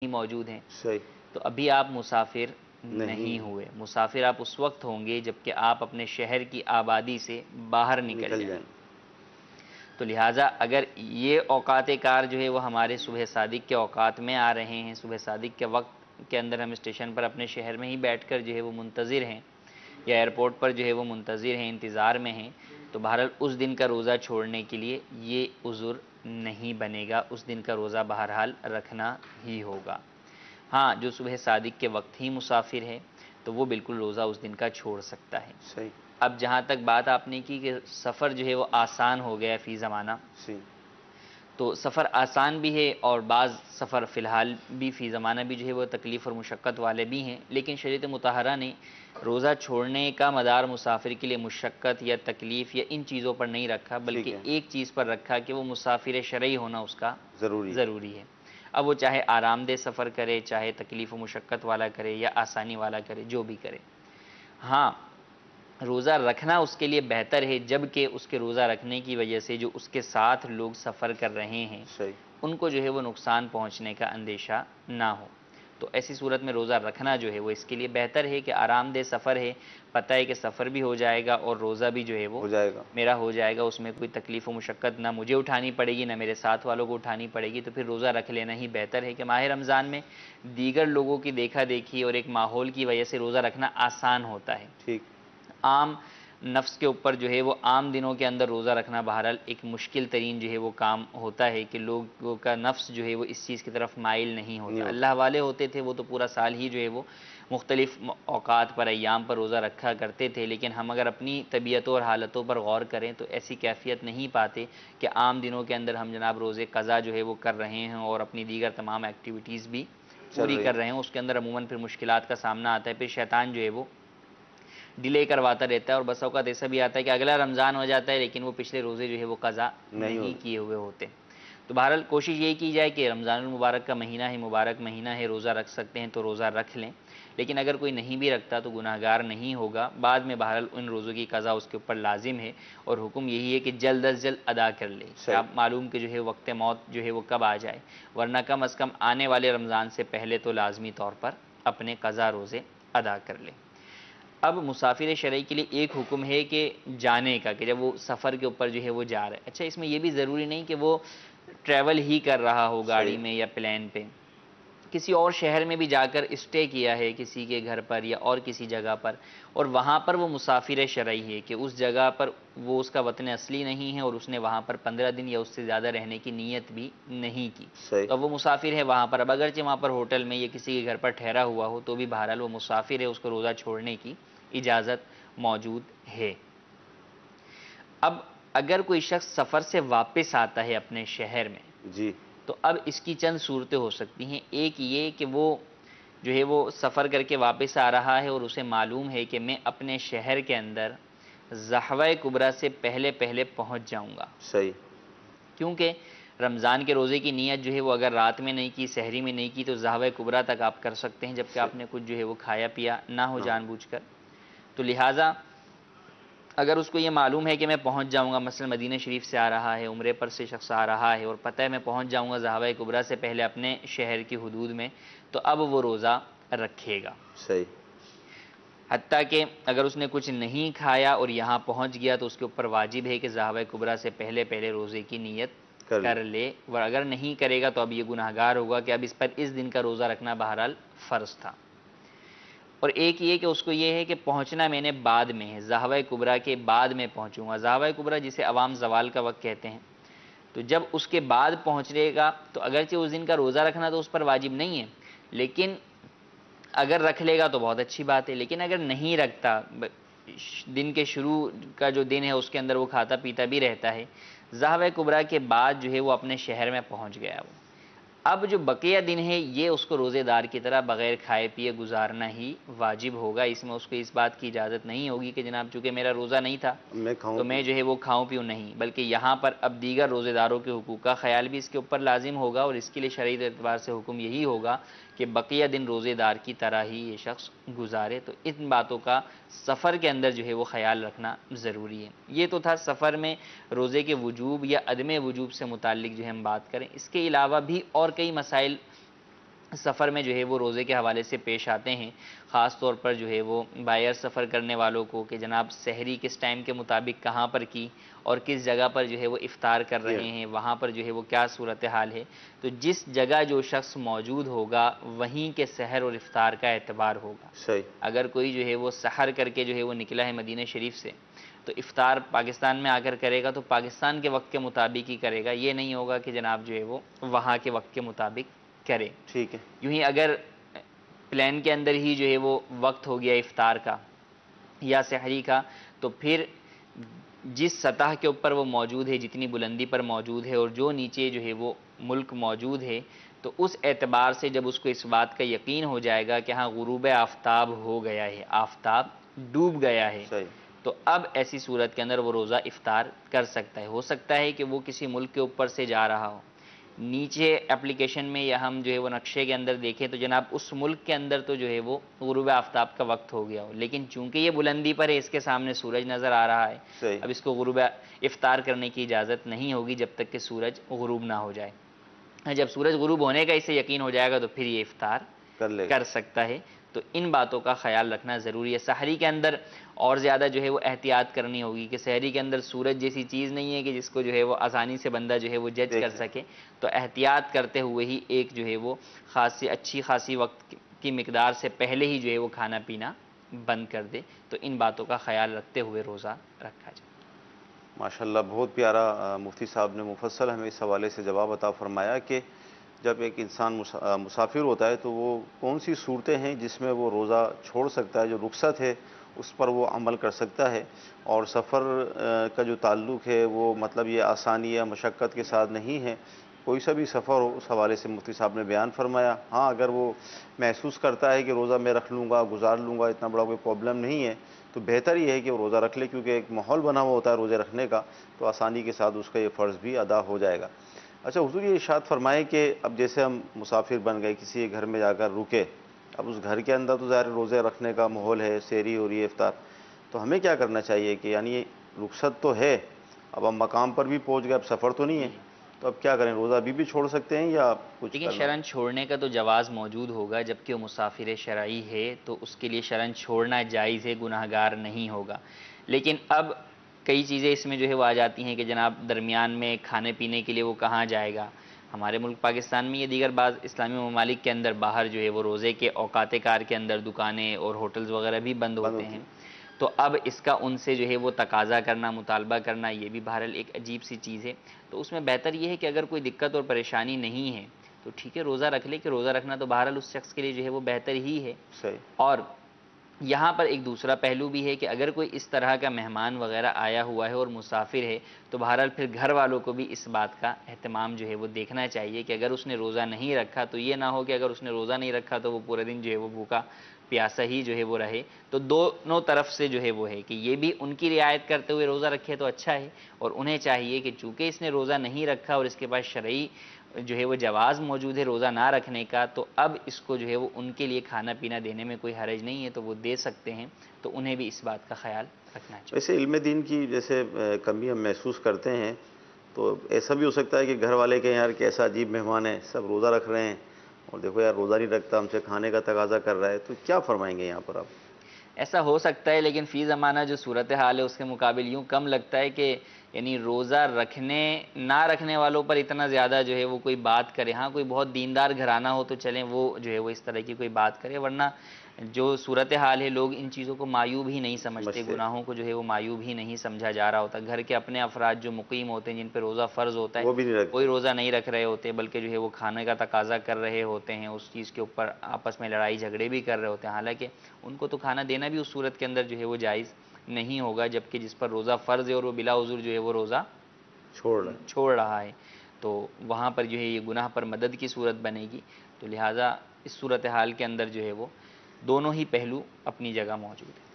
ہی موجود ہیں. صحیح. تو ابھی آپ مسافر نہیں ہوئے. مسافر آپ اس وقت ہوں گے جبکہ آپ اپنے شہر کی آبادی سے باہر نکل جائیں. تو لہٰذا اگر یہ اوقات کار جو ہے وہ ہمارے صبح صادق کے اوقات میں آ رہے ہیں، صبح صادق کے وقت کے اندر ہم اسٹیشن پر اپنے شہر میں ہی بیٹھ کر جو ہے وہ منتظر ہیں یا ایئرپورٹ پر جو ہے وہ منتظر ہیں، انتظار میں ہیں، تو بہرحال اس دن کا روزہ چھوڑنے کے لیے یہ عذر نہیں بنے گا. اس دن کا روزہ بہرحال رکھنا ہی ہوگا. ہاں، جو صبح صادق کے وقت ہی مسافر ہے تو وہ بالکل روزہ اس دن کا چھوڑ سکتا ہے. صحیح. اب جہاں تک بات آپ نے کی کہ سفر جو ہے وہ آسان ہو گیا فی زمانہ، تو سفر آسان بھی ہے اور بعض سفر فی الحال بھی فی زمانہ بھی جو ہے وہ تکلیف اور مشقت والے بھی ہیں. لیکن شریعت مطہرہ نے روزہ چھوڑنے کا مدار مسافر کے لیے مشقت یا تکلیف یا ان چیزوں پر نہیں رکھا، بلکہ ایک چیز پر رکھا کہ وہ مسافر شرعی ہونا اس کا ضروری ہے. اب وہ چاہے آرام دہ سفر کرے، چاہے تکلیف و مشقت والا کرے یا آسانی والا کرے، جو بھی کرے. ہاں، روزہ رکھنا اس کے لیے بہتر ہے جبکہ اس کے روزہ رکھنے کی وجہ سے جو اس کے ساتھ لوگ سفر کر رہے ہیں ان کو جو ہے وہ نقصان پہنچنے کا اندیشہ نہ ہو. تو ایسی صورت میں روزہ رکھنا جو ہے وہ اس کے لیے بہتر ہے کہ آرام دہ سفر ہے، پتہ ہے کہ سفر بھی ہو جائے گا اور روزہ بھی جو ہے وہ میرا ہو جائے گا، اس میں کوئی تکلیف و مشقت نہ مجھے اٹھانی پڑے گی نہ میرے ساتھ والوں کو اٹھانی پڑے گی. تو پھر روزہ رکھ لینا ہی بہتر ہے کہ ماہ رمضان میں دیگر لوگوں کی دیکھا دیکھی اور ایک ماحول کی وجہ سے روزہ رکھنا آسان ہوتا ہے. عام نفس کے اوپر جو ہے وہ عام دنوں کے اندر روزہ رکھنا بہرحال ایک مشکل ترین جو ہے وہ کام ہوتا ہے کہ لوگوں کا نفس جو ہے وہ اس چیز کی طرف مائل نہیں ہوتا. اللہ والے ہوتے تھے وہ تو پورا سال ہی جو ہے وہ مختلف اوقات پر ایام پر روزہ رکھا کرتے تھے، لیکن ہم اگر اپنی طبیعتوں اور حالتوں پر غور کریں تو ایسی کیفیت نہیں پاتے کہ عام دنوں کے اندر ہم جناب روزے قضا جو ہے وہ کر رہے ہیں اور اپنی دیگر تمام ایکٹیویٹیز بھی پوری کر رہے ہیں. اس کے اندر عموماً پھر مشکلات کا سامنا آتا ہے، پھر شیطان جو ہے وہ ڈیلے کرواتا رہتا ہے اور بس اوقات ایسا بھی آتا ہے کہ اگلا رمضان ہو جاتا ہے لیکن وہ پچھلے روزے جو ہے وہ قضا نہیں کیے ہوئے ہوتے. تو بہرحال کوشش یہی کی جائے کہ رمضان المبارک کا مہینہ ہے، مبارک مہینہ ہے، روزہ رکھ سکتے ہیں تو روزہ رکھ لیں. لیکن اگر کوئی نہیں بھی رکھتا تو گناہگار نہیں ہوگا. بعد میں بہرحال ان روزوں کی قضا اس کے اوپر لازم ہے اور حکم یہی ہے کہ جلد از جلد ادا کر لے. آپ معلوم کہ جو ہے وقت موت جو ہے وہ کب آ جائے، ورنہ کم از کم آنے والے رمضان سے پہلے تو لازمی طور پر اپنے قضا روزے ادا کر لیں. اب مسافر شرعی کے لیے ایک حکم ہے کہ جانے کا، کہ جب وہ سفر کے اوپر جو ہے وہ جا رہا ہے. اچھا، اس میں یہ بھی ضروری نہیں کہ وہ ٹریول ہی کر رہا ہو گاڑی میں یا پلین پہ، کسی اور شہر میں بھی جا کر اسٹے کیا ہے کسی کے گھر پر یا اور کسی جگہ پر، اور وہاں پر وہ مسافر شرعی ہے کہ اس جگہ پر وہ اس کا وطن اصلی نہیں ہے اور اس نے وہاں پر 15 دن یا اس سے زیادہ رہنے کی نیت بھی نہیں کی، تو وہ مسافر ہے وہاں پر. اب اگرچہ وہاں پر ہوٹل میں یا کسی کے گھر پر ٹھہرا ہوا ہو تو بھی بہرحال وہ مسافر ہے، اس کو روزہ چھوڑنے کی اجازت موجود ہے. اب اگر کوئی شخص سفر سے واپس آتا ہے اپنے شہر میں تو اب اس کی چند صورتیں ہو سکتی ہیں. ایک یہ کہ وہ جو ہے وہ سفر کر کے واپس آ رہا ہے اور اسے معلوم ہے کہ میں اپنے شہر کے اندر ضحوہ کبریٰ سے پہلے پہنچ جاؤں گا. کیونکہ رمضان کے روزے کی نیت جو ہے وہ اگر رات میں نہیں کی، سحری میں نہیں کی، تو ضحوہ کبریٰ تک آپ کر سکتے ہیں جبکہ آپ نے کچھ جو ہے وہ کھایا پیا نہ ہو جان بوجھ کر. تو لہٰذا اگر اس کو یہ معلوم ہے کہ میں پہنچ جاؤں گا، مثلا مدینہ شریف سے آ رہا ہے، عمرے پر سے شخص آ رہا ہے اور پتہ ہے میں پہنچ جاؤں گا ضحوہ کبریٰ سے پہلے اپنے شہر کی حدود میں، تو اب وہ روزہ رکھے گا. حتیٰ کہ اگر اس نے کچھ نہیں کھایا اور یہاں پہنچ گیا تو اس کے اوپر واجب ہے کہ ضحوہ کبریٰ سے پہلے روزے کی نیت کر لے، اور اگر نہیں کرے گا تو اب یہ گناہگار ہوگا کہ اب اس پر اس دن کا روزہ رکھنا بہرحال فرض تھا. اور ایک یہ کہ اس کو یہ ہے کہ پہنچنا میں نے بعد میں ہے، ضحوہ کبریٰ کے بعد میں پہنچوں گا. ضحوہ کبریٰ جسے عوام زوال کا وقت کہتے ہیں، تو جب اس کے بعد پہنچے گا تو اگرچہ اس دن کا روزہ رکھنا تو اس پر واجب نہیں ہے، لیکن اگر رکھ لے گا تو بہت اچھی بات ہے. لیکن اگر نہیں رکھتا، دن کے شروع کا جو دن ہے اس کے اندر وہ کھاتا پیتا بھی رہتا ہے، ضحوہ کبریٰ کے بعد جو ہے وہ اپنے شہر میں پہنچ گیا، وہ اب جو بقیہ دن ہے یہ اس کو روزے دار کی طرح بغیر کھائے پیے گزارنا ہی واجب ہوگا. اس میں اس کو اس بات کی اجازت نہیں ہوگی کہ جناب چونکہ میرا روزہ نہیں تھا تو میں جو ہے وہ کھاؤں پیوں نہیں، بلکہ یہاں پر اب دیگر روزے داروں کے حقوق کا خیال بھی اس کے اوپر لازم ہوگا، اور اس کے لیے شرعی اعتبار سے حکم یہی ہوگا کہ بقیہ دن روزے دار کی طرح ہی یہ شخص گزارے. تو ان باتوں کا سفر کے اندر جو ہے وہ خیال رکھنا ضروری ہے. یہ تو تھا سفر میں روزے کے وجوب یا عدم وجوب سے متعلق جو ہے ہم بات کریں. اس کے علاوہ بھی اور کئی مسائل سفر میں جو ہے وہ روزے کے حوالے سے پیش آتے ہیں، خاص طور پر جو ہے وہ باہر سفر کرنے والوں کو کہ جناب سحری کس ٹائم کے مطابق کہاں پر کی اور کس جگہ پر جو ہے وہ افطار کر رہے ہیں، وہاں پر جو ہے وہ کیا صورتحال ہے. تو جس جگہ جو شخص موجود ہوگا وہیں کے سحر اور افطار کا اعتبار ہوگا. صحیح. اگر کوئی جو ہے وہ سحر کر کے جو ہے وہ نکلا ہے مدینہ شریف سے تو افطار پاکستان میں آ کر کرے گا تو پاکستان کے وقت کے مطابق ہی کرے گا، یہ نہیں ہوگا کہ جناب جو ہے وہ وہاں کے وقت کے مطابق کرے. ٹھیک ہے. یوں ہی اگر پلین کے اندر ہی جو ہے وہ وقت ہو گیا افطار کا یا سحری کا تو پھر جس سطح کے اوپر وہ موجود ہے، جتنی بلندی پر موجود ہے اور جو نیچے جو ہے وہ ملک موجود ہے، تو اس اعتبار سے جب اس کو اس بات کا یقین ہو جائے گا کہ ہاں غروب آفتاب ہو گیا ہے، آفتاب ڈوب گیا ہے، صحیح. تو اب ایسی صورت کے اندر وہ روزہ افطار کر سکتا ہے. ہو سکتا ہے کہ وہ کسی ملک کے اوپر سے جا رہا ہو، نیچے اپلیکیشن میں یا ہم جو ہے وہ نقشے کے اندر دیکھیں تو جناب اس ملک کے اندر تو جو ہے وہ غروب آفتاب کا وقت ہو گیا ہو، لیکن چونکہ یہ بلندی پر ہے، اس کے سامنے سورج نظر آ رہا ہے. صحیح. اب اس کو غروب افطار کرنے کی اجازت نہیں ہوگی جب تک کہ سورج غروب نہ ہو جائے. جب سورج غروب ہونے کا اسے یقین ہو جائے گا تو پھر یہ افطار کر سکتا ہے. تو ان باتوں کا خیال رکھنا ضروری ہے. سحری کے اندر اور زیادہ جو ہے وہ احتیاط کرنی ہوگی کہ سحری کے اندر سورج جیسی چیز نہیں ہے کہ جس کو جو ہے وہ آسانی سے بندہ جو ہے وہ جج کر سکے. تو احتیاط کرتے ہوئے ہی ایک جو ہے وہ اچھی خاصی وقت کی مقدار سے پہلے ہی جو ہے وہ کھانا پینا بند کر دے. تو ان باتوں کا خیال رکھتے ہوئے روزہ رکھا جائے. ماشاءاللہ بہت پیارا مفتی صاحب نے مفصل ہمیں اس حوالے سے جواب عطا فرمایا کہ جب ایک انسان مسافر ہوتا ہے تو وہ کون سی صورتیں ہیں جس میں وہ روزہ چھوڑ سکتا ہے، جو رخصت ہے اس پر وہ عمل کر سکتا ہے. اور سفر کا جو تعلق ہے وہ مطلب یہ آسانی یا مشقت کے ساتھ نہیں ہے. کوئی سا بھی سفر ہو، اس حوالے سے مفتی صاحب نے بیان فرمایا. ہاں اگر وہ محسوس کرتا ہے کہ روزہ میں رکھ لوں گا، گزار لوں گا، اتنا بڑا کوئی پرابلم نہیں ہے، تو بہتر یہ ہے کہ وہ روزہ رکھ لے، کیونکہ ایک ماحول بنا ہوا ہوتا ہے روزے رکھنے کا، تو آسانی کے ساتھ اس کا یہ فرض بھی ادا ہو جائے گا. اچھا حضور یہ ارشاد فرمائے کہ اب جیسے ہم مسافر بن گئے، کسی گھر میں جا کر رکے، اب اس گھر کے اندر تو ظاہر روزے رکھنے کا ماحول ہے، سحری ہو رہی ہے، افطار، تو ہمیں کیا کرنا چاہیے کہ یعنی رخصت تو ہے، اب ہم مقام پر بھی پہنچ گئے، اب سفر تو نہیں ہے، تو اب کیا کریں؟ روزہ ابھی بھی چھوڑ سکتے ہیں یا کچھ لیکن کرنا؟ شرن چھوڑنے کا تو جواز موجود ہوگا، جبکہ وہ مسافر شرعی ہے تو اس کے لیے شرن چھوڑنا جائز ہے، گناہگار نہیں ہوگا. لیکن اب کئی چیزیں اس میں جو ہے وہ آ جاتی ہیں کہ جناب درمیان میں کھانے پینے کے لیے وہ کہاں جائے گا. ہمارے ملک پاکستان میں یا دیگر بعض اسلامی ممالک کے اندر باہر جو ہے وہ روزے کے اوقات کار کے اندر دکانیں اور ہوٹلز وغیرہ بھی بند ہوتے ہیں. تو اب اس کا ان سے جو ہے وہ تقاضا کرنا، مطالبہ کرنا، یہ بھی بہرحال ایک عجیب سی چیز ہے. تو اس میں بہتر یہ ہے کہ اگر کوئی دقت اور پریشانی نہیں ہے تو ٹھیک ہے روزہ رکھ لے، کہ روزہ رکھنا تو بہرحال اس شخص کے لیے جو ہے وہ بہتر ہی ہے. اور یہاں پر ایک دوسرا پہلو بھی ہے کہ اگر کوئی اس طرح کا مہمان وغیرہ آیا ہوا ہے اور مسافر ہے تو بہرحال پھر گھر والوں کو بھی اس بات کا اہتمام جو ہے وہ دیکھنا چاہیے کہ اگر اس نے روزہ نہیں رکھا تو یہ نہ ہو کہ اگر اس نے روزہ نہیں رکھا تو وہ پورے دن جو ہے وہ بھوکا پیاسا ہی جو ہے وہ رہے. تو دونوں طرف سے جو ہے وہ ہے کہ یہ بھی ان کی رعایت کرتے ہوئے روزہ رکھے تو اچھا ہے، اور انہیں چاہیے کہ چونکہ اس نے روزہ نہیں رکھا اور اس کے پاس شرعی جو ہے وہ جواز موجود ہے روزہ نہ رکھنے کا، تو اب اس کو جو ہے وہ ان کے لیے کھانا پینا دینے میں کوئی حرج نہیں ہے، تو وہ دے سکتے ہیں. تو انہیں بھی اس بات کا خیال رکھنا چاہیے. ویسے علم دین کی جیسے کمی ہم محسوس کرتے ہیں تو ایسا بھی ہو سکتا ہے کہ گھر والے کہیں یار کیسا عجیب مہمان ہے، سب روزہ رکھ رہے ہیں اور دیکھو یار روزہ نہیں رکھتا، ہم سے کھانے کا تقاضا کر رہا ہے، تو کیا فرمائیں گے یہاں پر آپ؟ ایسا ہو سکتا ہے، لیکن فی زمانہ جو صورتحال ہے اس کے مقابل یوں کم لگتا ہے کہ یعنی روزہ رکھنے نہ رکھنے والوں پر اتنا زیادہ جو ہے وہ کوئی بات کرے. ہاں کوئی بہت دیندار گھرانہ ہو تو چلیں وہ جو ہے وہ اس طرح کی کوئی بات کرے، ورنہ جو صورتحال ہے لوگ ان چیزوں کو معیوب ہی نہیں سمجھتے، گناہوں کو جو ہے وہ معیوب ہی نہیں سمجھا جا رہا ہوتا. گھر کے اپنے افراد جو مقیم ہوتے ہیں جن پہ روزہ فرض ہوتا ہے کوئی روزہ نہیں رکھ رہے ہوتے، بلکہ جو ہے وہ کھانے کا تقاضا کر رہے ہوتے ہیں، اس چیز کے اوپر آپس میں لڑائی جھگڑے بھی کر رہے ہوتے ہیں. حالانکہ ان کو تو کھانا دینا بھی اس صورت کے اندر جو ہے وہ جائز نہیں ہوگا، جبکہ جس پر روزہ فرض ہے اور وہ بلا عذر جو ہے وہ روزہ چھوڑ رہا ہے تو وہاں پر جو ہے یہ گناہ پر مدد کی صورت بنے گی. تو لہٰذا اس صورتحال کے اندر جو ہے وہ دونوں ہی پہلو اپنی جگہ موجود ہیں.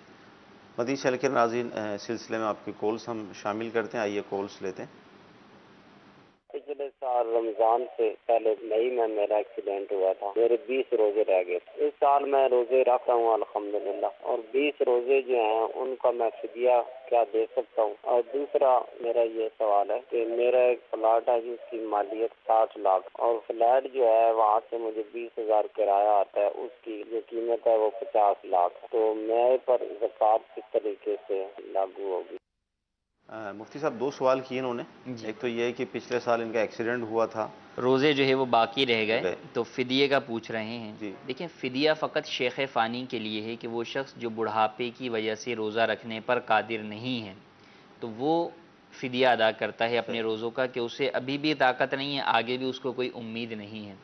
مدنی چینل کے ناظرین، سلسلے میں آپ کی کالز ہم شامل کرتے ہیں، آئیے کالز لیتے ہیں. سال رمضان سے پہلے مئی میں میرا ایکسیڈنٹ ہوا تھا، میرے 20 روزے رہ گئے تھے۔ اس سال میں روزے رکھ رہا ہوں الحمدللہ، اور 20 روزے جو ہیں ان کا میں فدیہ کیا دے سکتا ہوں؟ اور دوسرا میرا یہ سوال ہے کہ میرا ایک فلیٹ ہے جس کی مالیت 60 لاکھ، اور فلیٹ جو ہے وہاں سے مجھے 20,000 کرایہ آتا ہے، اس کی جو قیمت ہے وہ 50 لاکھ، تو میرے پر زکوٰۃ کس طریقے سے لاگو ہوگی؟ مفتی صاحب 2 سوال کیے انہوں نے۔ ایک تو یہ ہے کہ پچھلے سال ان کا ایکسیڈنٹ ہوا تھا، روزے جو ہے وہ باقی رہ گئے تو فدیے کا پوچھ رہے ہیں۔ جی دیکھیں فدیہ فقط شیخ فانی کے لیے ہے کہ وہ شخص جو بڑھاپے کی وجہ سے روزہ رکھنے پر قادر نہیں ہے تو وہ فدیہ ادا کرتا ہے اپنے روزوں کا، کہ اسے ابھی بھی طاقت نہیں ہے، آگے بھی اس کو کوئی امید نہیں ہے۔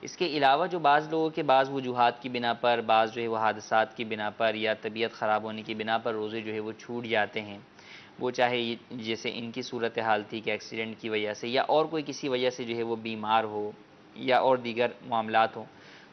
اس کے علاوہ جو بعض لوگوں کے بعض وجوہات کی بنا پر، بعض جو ہے وہ حادثات کی بنا پر یا طبیعت خراب ہونے کی بنا پر روزے جو ہے وہ چھوٹ جاتے ہیں، وہ چاہے جیسے ان کی صورتحال تھی کہ ایکسیڈنٹ کی وجہ سے یا اور کوئی کسی وجہ سے جو ہے وہ بیمار ہو یا اور دیگر معاملات ہوں،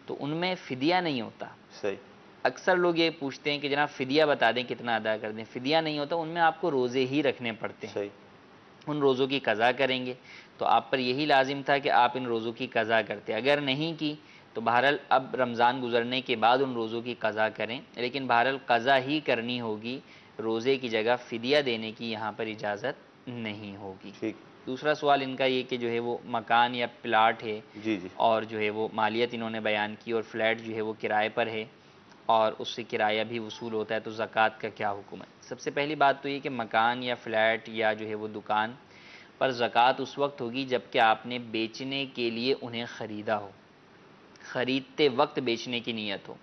تو ان میں فدیہ نہیں ہوتا۔ صحیح۔ اکثر لوگ یہ پوچھتے ہیں کہ جناب فدیہ بتا دیں کتنا ادا کر دیں، فدیہ نہیں ہوتا، ان میں آپ کو روزے ہی رکھنے پڑتے ہیں۔ صحیح۔ ان روزوں کی قضا کریں گے تو آپ پر یہی لازم تھا کہ آپ ان روزوں کی قضا کرتے، اگر نہیں کی تو بہرحال اب رمضان گزرنے کے بعد ان روزوں کی قضا کریں، لیکن بہرحال قضا ہی کرنی ہوگی، روزے کی جگہ فدیہ دینے کی یہاں پر اجازت نہیں ہوگی۔ ٹھیک۔ دوسرا سوال ان کا یہ کہ جو ہے وہ مکان یا پلاٹ ہے جی جی۔ اور جو ہے وہ مالیت انہوں نے بیان کی، اور فلیٹ جو ہے وہ کرائے پر ہے اور اس سے کرایہ بھی وصول ہوتا ہے، تو زکوٰۃ کا کیا حکم ہے؟ سب سے پہلی بات تو یہ کہ مکان یا فلیٹ یا جو ہے وہ دکان پر زکوٰۃ اس وقت ہوگی جب کہ آپ نے بیچنے کے لیے انہیں خریدا ہو، خریدتے وقت بیچنے کی نیت ہو۔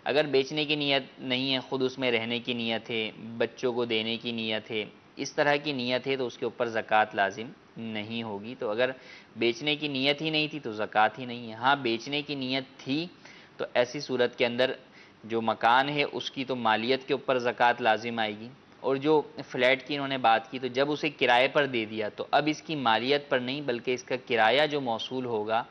اگر بیچنے کی نیت نہیں ہے، خود اس میں رہنے کی نیت ہے، بچوں کو دینے کی نیت ہے، اس طرح کی نیت ہے تو اس کے اوپر زکوٰۃ لازم نہیں ہوگی۔ تو اگر بیچنے کی نیت ہی نہیں تھی تو زکوٰۃ ہی نہیں ہے۔ ہاں بیچنے کی نیت تھی تو ایسی صورت کے اندر جو مکان ہے اس کی تو مالیت کے اوپر زکوٰۃ لازم آئے گی، اور جو فلیٹ کی انہوں نے بات کی تو جب اسے کرائے پر دے دیا تو اب اس کی مالیت پر نہیں بلکہ اس کا کرایہ جو موصول ہوگا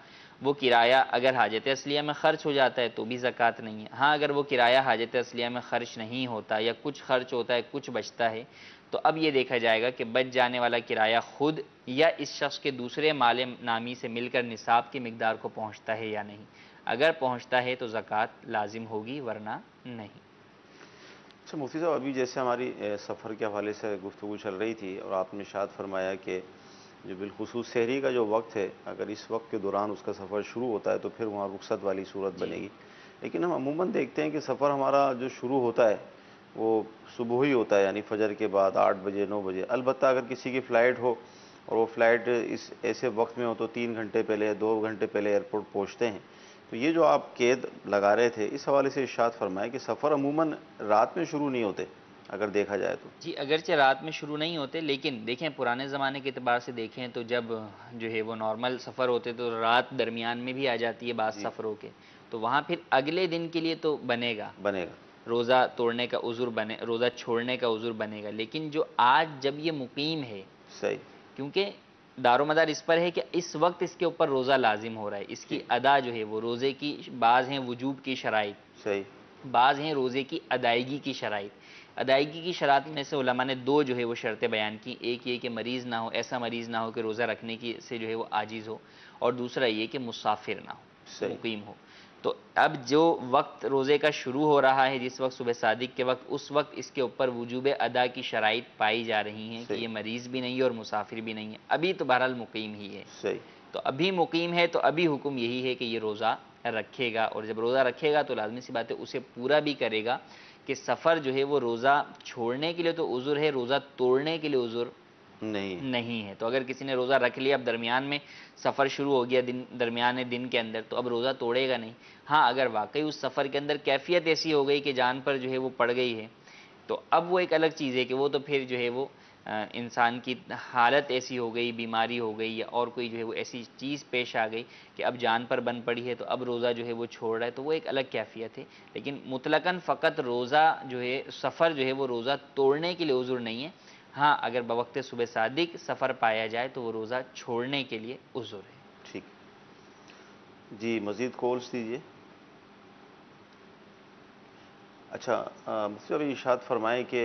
وہ کرایہ اگر حاجت اصلیہ میں خرچ ہو جاتا ہے تو بھی زکوٰۃ نہیں ہے۔ ہاں اگر وہ کرایہ حاجت اصلیہ میں خرچ نہیں ہوتا یا کچھ خرچ ہوتا ہے، کچھ بچتا ہے، تو اب یہ دیکھا جائے گا کہ بچ جانے والا کرایہ خود یا اس شخص کے دوسرے مال نامی سے مل کر نصاب کی مقدار کو پہنچتا ہے یا نہیں۔ اگر پہنچتا ہے تو زکوٰۃ لازم ہوگی، ورنہ نہیں۔ اچھا مفتی صاحب، ابھی جیسے ہماری سفر کے حوالے سے گفتگو چل رہی تھی اور آپ نے ارشاد فرمایا کہ جو بالخصوص سحری کا جو وقت ہے، اگر اس وقت کے دوران اس کا سفر شروع ہوتا ہے تو پھر وہاں رخصت والی صورت بنے گی، لیکن ہم عموماً دیکھتے ہیں کہ سفر ہمارا جو شروع ہوتا ہے وہ صبح ہی ہوتا ہے، یعنی فجر کے بعد 8 بجے 9 بجے، البتہ اگر کسی کی فلائٹ ہو اور وہ فلائٹ اس ایسے وقت میں ہو تو 3 گھنٹے پہلے 2 گھنٹے پہلے ایئرپورٹ پہنچتے ہیں، تو یہ جو آپ قید لگا رہے تھے اس حوالے سے ارشاد فرمائے کہ سفر عموماً رات میں شروع نہیں ہوتے اگر دیکھا جائے تو۔ جی اگرچہ رات میں شروع نہیں ہوتے، لیکن دیکھیں پرانے زمانے کے اعتبار سے دیکھیں تو جب جو ہے وہ نارمل سفر ہوتے تو رات درمیان میں بھی آ جاتی ہے بعض سفروں کے، تو وہاں پھر اگلے دن کے لیے تو بنے گا روزہ توڑنے کا عذر بنے، روزہ چھوڑنے کا عذر بنے گا۔ لیکن جو آج جب یہ مقیم ہے، صحیح، کیونکہ دار و مدار اس پر ہے کہ اس وقت اس کے اوپر روزہ لازم ہو رہا ہے، اس کی ادا جو ہے وہ روزے کی بعض ہیں وجوب کی شرائط، صحیح، بعض ہیں روزے کی ادائیگی کی شرائط۔ ادائیگی کی شرائط میں سے علماء نے 2 جو ہے وہ شرطیں بیان کی، ایک یہ کہ مریض نہ ہو، ایسا مریض نہ ہو کہ روزہ رکھنے کی سے جو ہے وہ عاجز ہو، اور دوسرا یہ کہ مسافر نہ ہو، مقیم ہو۔ تو اب جو وقت روزے کا شروع ہو رہا ہے، جس وقت صبح صادق کے وقت، اس وقت اس کے اوپر وجوب ادا کی شرائط پائی جا رہی ہیں کہ یہ مریض بھی نہیں ہے اور مسافر بھی نہیں ہے، ابھی تو بہرحال مقیم ہی ہے۔ صحیح، تو ابھی مقیم ہے تو ابھی حکم یہی ہے کہ یہ روزہ رکھے گا، اور جب روزہ رکھے گا تو لازمی سی بات ہے اسے پورا بھی کرے گا، کہ سفر جو ہے وہ روزہ چھوڑنے کے لیے تو عذر ہے، روزہ توڑنے کے لیے عذر نہیں ہے۔ تو اگر کسی نے روزہ رکھ لیا، اب درمیان میں سفر شروع ہو گیا درمیان دن کے اندر، تو اب روزہ توڑے گا نہیں۔ ہاں اگر واقعی اس سفر کے اندر کیفیت ایسی ہو گئی کہ جان پر جو ہے وہ پڑ گئی ہے، تو اب وہ ایک الگ چیز ہے کہ وہ تو پھر جو ہے وہ انسان کی حالت ایسی ہو گئی، بیماری ہو گئی یا اور کوئی جو ہے وہ ایسی چیز پیش آ گئی کہ اب جان پر بن پڑی ہے، تو اب روزہ جو ہے وہ چھوڑ رہا ہے، تو وہ ایک الگ کیفیت ہے۔ لیکن مطلقاً فقط روزہ جو ہے سفر جو ہے وہ روزہ توڑنے کے لیے عذر نہیں ہے۔ ہاں اگر بوقت صبح صادق سفر پایا جائے تو وہ روزہ چھوڑنے کے لیے عذر ہے۔ ٹھیک جی، مزید کالز دیجیے۔ اچھا مفتی ابھی ارشاد فرمائیں کہ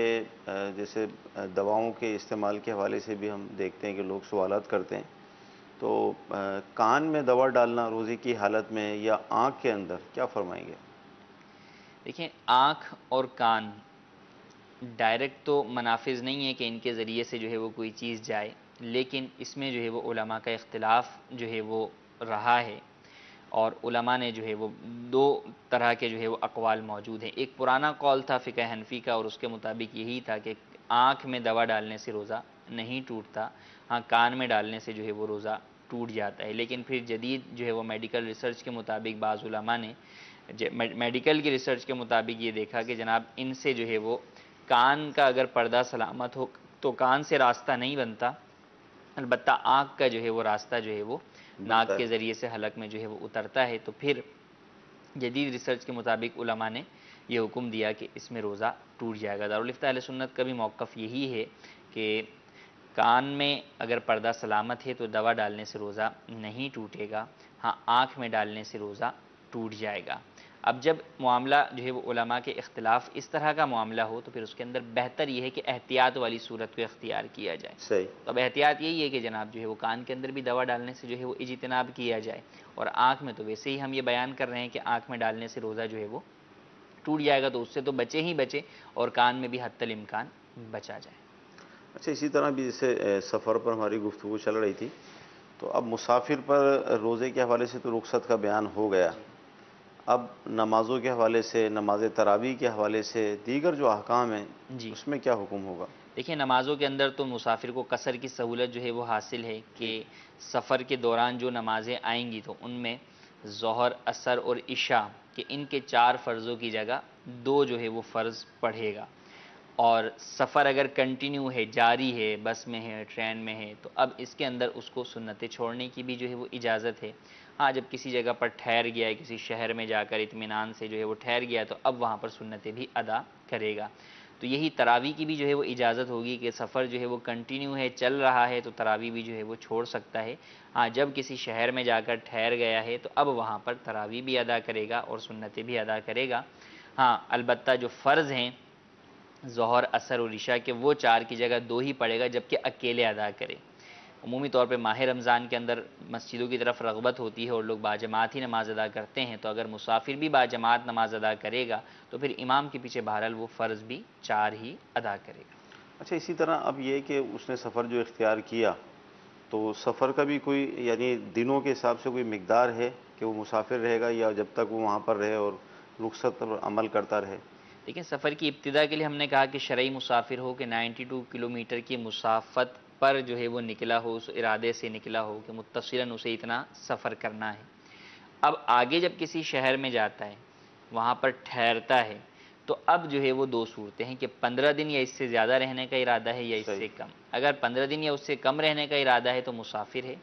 جیسے دواؤں کے استعمال کے حوالے سے بھی ہم دیکھتے ہیں کہ لوگ سوالات کرتے ہیں، تو کان میں دوا ڈالنا روزے کی حالت میں یا آنکھ کے اندر، کیا فرمائیں گے؟ دیکھیں، آنکھ اور کان ڈائریکٹ تو منافذ نہیں ہے کہ ان کے ذریعے سے جو ہے وہ کوئی چیز جائے، لیکن اس میں جو ہے وہ علماء کا اختلاف جو ہے وہ رہا ہے، اور علماء نے جو ہے وہ دو طرح کے جو ہے وہ اقوال موجود ہیں۔ ایک پرانا قول تھا فقہ حنفی کا، اور اس کے مطابق یہی تھا کہ آنکھ میں دوا ڈالنے سے روزہ نہیں ٹوٹتا، ہاں کان میں ڈالنے سے جو ہے وہ روزہ ٹوٹ جاتا ہے۔ لیکن پھر جدید جو ہے وہ میڈیکل ریسرچ کے مطابق بعض علماء نے میڈیکل کی ریسرچ کے مطابق یہ دیکھا کہ جناب ان سے جو ہے وہ کان کا اگر پردہ سلامت ہو تو کان سے راستہ نہیں بنتا، البتہ آنکھ کا جو ہے وہ راستہ جو ہے وہ ناک کے ذریعے سے حلق میں جو ہے وہ اترتا ہے۔ تو پھر جدید ریسرچ کے مطابق علماء نے یہ حکم دیا کہ اس میں روزہ ٹوٹ جائے گا۔ دارالفتہ اہل سنت کا بھی موقف یہی ہے کہ کان میں اگر پردہ سلامت ہے تو دوا ڈالنے سے روزہ نہیں ٹوٹے گا، ہاں آنکھ میں ڈالنے سے روزہ ٹوٹ جائے گا۔ اب جب معاملہ جو ہے وہ علماء کے اختلاف اس طرح کا معاملہ ہو تو پھر اس کے اندر بہتر یہ ہے کہ احتیاط والی صورت کو اختیار کیا جائے۔ صحیح۔ تو اب احتیاط یہی ہے کہ جناب جو ہے وہ کان کے اندر بھی دوا ڈالنے سے جو ہے وہ اجتناب کیا جائے، اور آنکھ میں تو ویسے ہی ہم یہ بیان کر رہے ہیں کہ آنکھ میں ڈالنے سے روزہ جو ہے وہ ٹوٹ جائے گا، تو اس سے تو بچے ہی بچے، اور کان میں بھی حتی الامکان بچا جائے۔ اچھا، اسی طرح بھی جیسے سفر پر ہماری گفتگو چل رہی تھی، تو اب مسافر پر روزے کے حوالے سے تو رخصت کا بیان ہو گیا، اب نمازوں کے حوالے سے، نماز تراویح کے حوالے سے دیگر جو احکام ہیں جی، اس میں کیا حکم ہوگا؟ دیکھیں، نمازوں کے اندر تو مسافر کو قصر کی سہولت جو ہے وہ حاصل ہے کہ سفر کے دوران جو نمازیں آئیں گی تو ان میں ظہر، عصر اور عشاء کہ ان کے 4 فرضوں کی جگہ 2 جو ہے وہ فرض پڑھے گا، اور سفر اگر کنٹینیو ہے، جاری ہے، بس میں ہے، ٹرین میں ہے، تو اب اس کے اندر اس کو سنتیں چھوڑنے کی بھی جو ہے وہ اجازت ہے۔ ہاں جب کسی جگہ پر ٹھہر گیا ہے، کسی شہر میں جا کر اطمینان سے جو ہے وہ ٹھہر گیا تو اب وہاں پر سنتیں بھی ادا کرے گا۔ تو یہی تراویح کی بھی جو ہے وہ اجازت ہوگی کہ سفر جو ہے وہ کنٹینیو ہے، چل رہا ہے، تو تراویح بھی جو ہے وہ چھوڑ سکتا ہے۔ ہاں جب کسی شہر میں جا کر ٹھہر گیا ہے تو اب وہاں پر تراویح بھی ادا کرے گا اور سنتیں بھی ادا کرے گا۔ ہاں البتہ جو فرض ہیں ظہر، عصر اور عشاء کے، وہ 4 کی جگہ 2 ہی پڑے گا، جبکہ اکیلے ادا کرے۔ عمومی طور پہ ماہ رمضان کے اندر مسجدوں کی طرف رغبت ہوتی ہے اور لوگ باجماعت ہی نماز ادا کرتے ہیں، تو اگر مسافر بھی باجماعت نماز ادا کرے گا تو پھر امام کے پیچھے بہرحال وہ فرض بھی 4 ہی ادا کرے گا۔ اچھا، اسی طرح اب یہ کہ اس نے سفر جو اختیار کیا تو سفر کا بھی کوئی یعنی دنوں کے حساب سے کوئی مقدار ہے کہ وہ مسافر رہے گا، یا جب تک وہ وہاں پر رہے اور رخصت پر عمل کرتا رہے؟ لیکن سفر کی ابتدا کے لیے ہم نے کہا کہ شرعی مسافر ہو کہ 92 کلومیٹر کی مسافت پر جو ہے وہ نکلا ہو، اس ارادے سے نکلا ہو کہ متصلاً اسے اتنا سفر کرنا ہے۔ اب آگے جب کسی شہر میں جاتا ہے، وہاں پر ٹھہرتا ہے، تو اب جو ہے وہ 2 صورتیں ہیں کہ 15 دن یا اس سے زیادہ رہنے کا ارادہ ہے یا اس سے کم۔ اگر 15 دن یا اس سے کم رہنے کا ارادہ ہے تو مسافر ہے،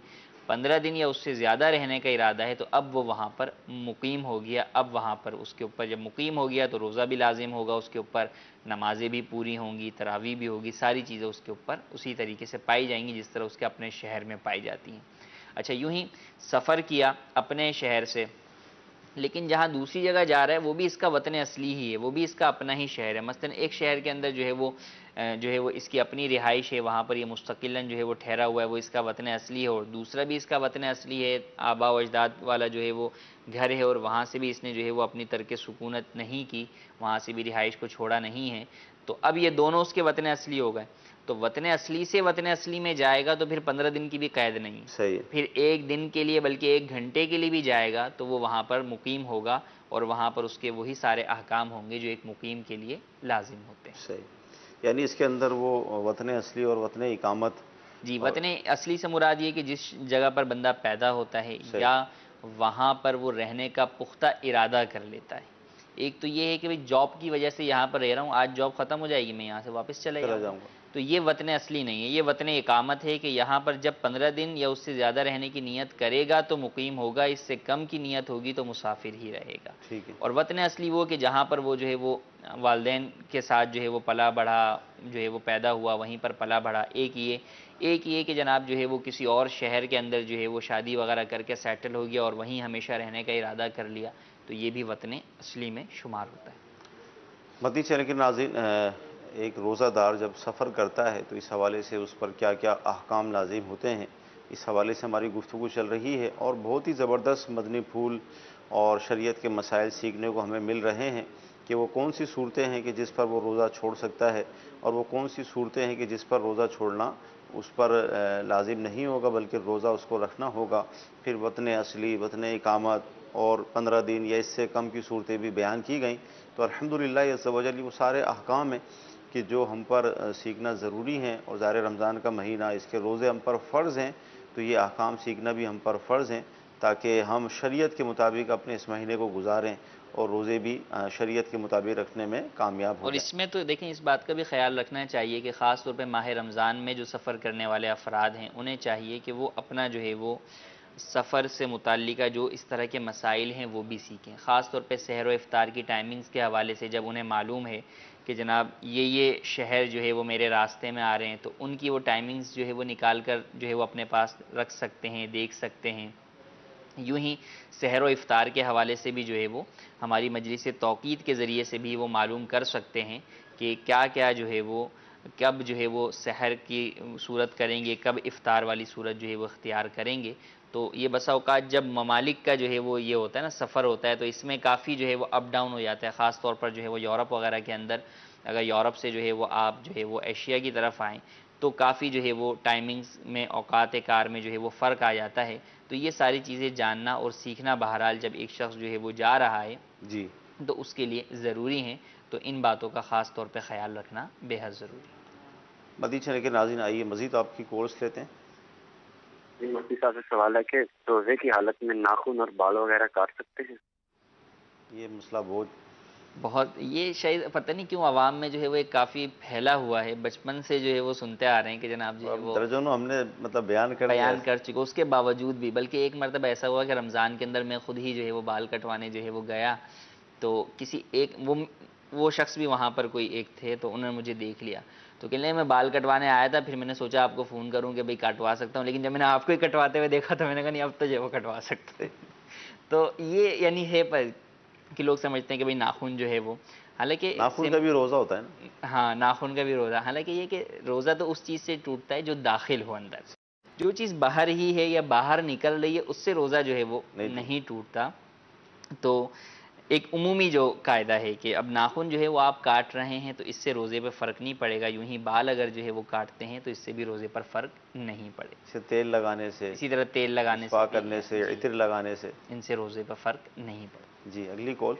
15 دن یا اس سے زیادہ رہنے کا ارادہ ہے تو اب وہ وہاں پر مقیم ہو گیا۔ اب وہاں پر اس کے اوپر جب مقیم ہو گیا تو روزہ بھی لازم ہوگا اس کے اوپر، نمازیں بھی پوری ہوں گی، تراویح بھی ہوگی، ساری چیزیں اس کے اوپر اسی طریقے سے پائی جائیں گی جس طرح اس کے اپنے شہر میں پائی جاتی ہیں۔ اچھا، یوں ہی سفر کیا اپنے شہر سے، لیکن جہاں دوسری جگہ جا رہا ہے وہ بھی اس کا وطن اصلی ہی ہے، وہ بھی اس کا اپنا ہی شہر ہے۔ مثلا ایک شہر کے اندر جو ہے وہ اس کی اپنی رہائش ہے، وہاں پر یہ مستقلاً جو ہے وہ ٹھہرا ہوا ہے، وہ اس کا وطن اصلی ہے، اور دوسرا بھی اس کا وطن اصلی ہے، آبا و اجداد والا جو ہے وہ گھر ہے، اور وہاں سے بھی اس نے جو ہے وہ اپنی ترک سکونت نہیں کی، وہاں سے بھی رہائش کو چھوڑا نہیں ہے، تو اب یہ دونوں اس کے وطن اصلی ہو گئے۔ تو وطن اصلی سے وطن اصلی میں جائے گا تو پھر 15 دن کی بھی قید نہیں، صحیح ہے۔ پھر 1 دن کے لیے بلکہ 1 گھنٹے کے لیے بھی جائے گا تو وہ وہاں پر مقیم ہوگا، اور وہاں پر اس کے وہی سارے احکام ہوں گے جو ایک مقیم کے لیے لازم ہوتے ہیں۔ صحیح، یعنی اس کے اندر وہ وطن اصلی اور وطن اقامت، جی، وطن اصلی سے مراد یہ کہ جس جگہ پر بندہ پیدا ہوتا ہے یا وہاں پر وہ رہنے کا پختہ ارادہ کر لیتا ہے۔ ایک تو یہ ہے کہ جاب کی وجہ سے یہاں پر رہ رہا ہوں، آج جاب ختم ہو جائے گی میں یہاں سے واپس چلا جاؤں گا، تو یہ وطن اصلی نہیں ہے، یہ وطن اقامت ہے کہ یہاں پر جب 15 دن یا اس سے زیادہ رہنے کی نیت کرے گا تو مقیم ہوگا، اس سے کم کی نیت ہوگی تو مسافر ہی رہے گا۔ اور وطن اصلی وہ کہ جہاں پر وہ جو ہے وہ والدین کے ساتھ جو ہے وہ پلا بڑھا، جو ہے وہ پیدا ہوا، وہیں پر پلا بڑھا۔ ایک یہ کہ جناب جو ہے وہ کسی اور شہر کے اندر جو ہے وہ شادی وغیرہ کر کے سیٹل ہو گیا اور وہیں ہمیشہ رہنے کا ارادہ کر لیا، تو یہ بھی وطن اصلی میں شمار ہوتا ہے۔ مدنی چینل کے ناظرین، ایک روزہ دار جب سفر کرتا ہے تو اس حوالے سے اس پر کیا کیا احکام لازم ہوتے ہیں اس حوالے سے ہماری گفتگو چل رہی ہے، اور بہت ہی زبردست مدنی پھول اور شریعت کے مسائل سیکھنے کو ہمیں مل رہے ہیں کہ وہ کون سی صورتیں ہیں کہ جس پر وہ روزہ چھوڑ سکتا ہے، اور وہ کون سی صورتیں ہیں کہ جس پر روزہ چھوڑنا اس پر لازم نہیں ہوگا بلکہ روزہ اس کو رکھنا ہوگا۔ پھر وطن اصلی، وطن اقامت اور 15 دن یا اس سے کم کی صورتیں بھی بیان کی گئیں۔ تو الحمدللہ عز و جل وہ سارے احکام ہیں کہ جو ہم پر سیکھنا ضروری ہیں، اور ظاہر رمضان کا مہینہ، اس کے روزے ہم پر فرض ہیں، تو یہ احکام سیکھنا بھی ہم پر فرض ہیں تاکہ ہم شریعت کے مطابق اپنے اس مہینے کو گزاریں اور روزے بھی شریعت کے مطابق رکھنے میں کامیاب ہو اور جائیں۔ اس میں تو دیکھیں اس بات کا بھی خیال رکھنا چاہیے کہ خاص طور پہ ماہ رمضان میں جو سفر کرنے والے افراد ہیں انہیں چاہیے کہ وہ اپنا جو ہے وہ سفر سے متعلقہ جو اس طرح کے مسائل ہیں وہ بھی سیکھیں، خاص طور پہ سحر و افطار کی ٹائمنگز کے حوالے سے جب انہیں معلوم ہے کہ جناب یہ شہر جو ہے وہ میرے راستے میں آ رہے ہیں، تو ان کی وہ ٹائمنگز جو ہے وہ نکال کر جو ہے وہ اپنے پاس رکھ سکتے ہیں، دیکھ سکتے ہیں۔ یوں ہی سحر و افطار کے حوالے سے بھی جو ہے وہ ہماری مجلس توقید کے ذریعے سے بھی وہ معلوم کر سکتے ہیں کہ کیا کیا جو ہے وہ کب جو ہے وہ سحر کی صورت کریں گے، کب افطار والی صورت جو ہے وہ اختیار کریں گے۔ تو یہ بسا اوقات جب ممالک کا جو ہے وہ یہ ہوتا ہے نا سفر ہوتا ہے، تو اس میں کافی جو ہے وہ اپ ڈاؤن ہو جاتا ہے، خاص طور پر جو ہے وہ یورپ وغیرہ کے اندر اگر یورپ سے جو ہے وہ آپ جو ہے وہ ایشیا کی طرف آئیں تو کافی جو ہے وہ ٹائمنگز میں اوقات کار میں جو ہے وہ فرق آ جاتا ہے۔ تو یہ ساری چیزیں جاننا اور سیکھنا بہرحال جب ایک شخص جو ہے وہ جا رہا ہے جی، تو اس کے لیے ضروری ہیں، تو ان باتوں کا خاص طور پہ خیال رکھنا بے حد ضروری ہے۔ مدی چینل کے ناظرین، آئیے مزید آپ کی کورس لیتے ہیں۔ جی مفتی صاحب سے سوال ہے کہ روزے کی حالت میں ناخن اور بال وغیرہ کاٹ سکتے ہیں؟ یہ مسئلہ بہت یہ شاید پتہ نہیں کیوں عوام میں جو ہے وہ ایک کافی پھیلا ہوا ہے، بچپن سے جو ہے وہ سنتے آ رہے ہیں کہ جناب جو ہے وہ درجنوں ہم نے مطلب بیان کر دیا بیان کر چکے، اس کے باوجود بھی بلکہ ایک مرتبہ ایسا ہوا کہ رمضان کے اندر میں خود ہی جو ہے وہ بال کٹوانے جو ہے وہ گیا، تو کسی ایک وہ شخص بھی وہاں پر کوئی ایک تھے، تو انہوں نے مجھے دیکھ لیا تو کہ میں بال کٹوانے آیا تھا، پھر میں نے سوچا آپ کو فون کروں کہ بھئی کٹوا سکتا ہوں، لیکن جب میں نے آپ کو ہی کٹواتے ہوئے دیکھا تو میں نے کہا نہیں اب تو جو ہے وہ کٹوا سکتے۔ تو یہ یعنی ہے کہ لوگ سمجھتے ہیں کہ بھئی ناخن جو ہے وہ، حالانکہ ناخن کا بھی روزہ ہوتا ہے نا۔ ہاں ناخن کا بھی روزہ، حالانکہ یہ کہ روزہ تو اس چیز سے ٹوٹتا ہے جو داخل ہو اندر، جو چیز باہر ہی ہے یا باہر نکل رہی ہے اس سے روزہ جو ہے وہ نہیں ٹوٹتا۔ تو ایک عمومی جو قاعدہ ہے کہ اب ناخن جو ہے وہ آپ کاٹ رہے ہیں تو اس سے روزے پہ فرق نہیں پڑے گا، یوں ہی بال اگر جو ہے وہ کاٹتے ہیں تو اس سے بھی روزے پر فرق نہیں پڑے گا، اسے تیل لگانے سے، اسی طرح تیل لگانے سے، کرنے سے، عطر لگانے سے، ان سے روزے پر فرق نہیں پڑے۔ جی اگلی کال۔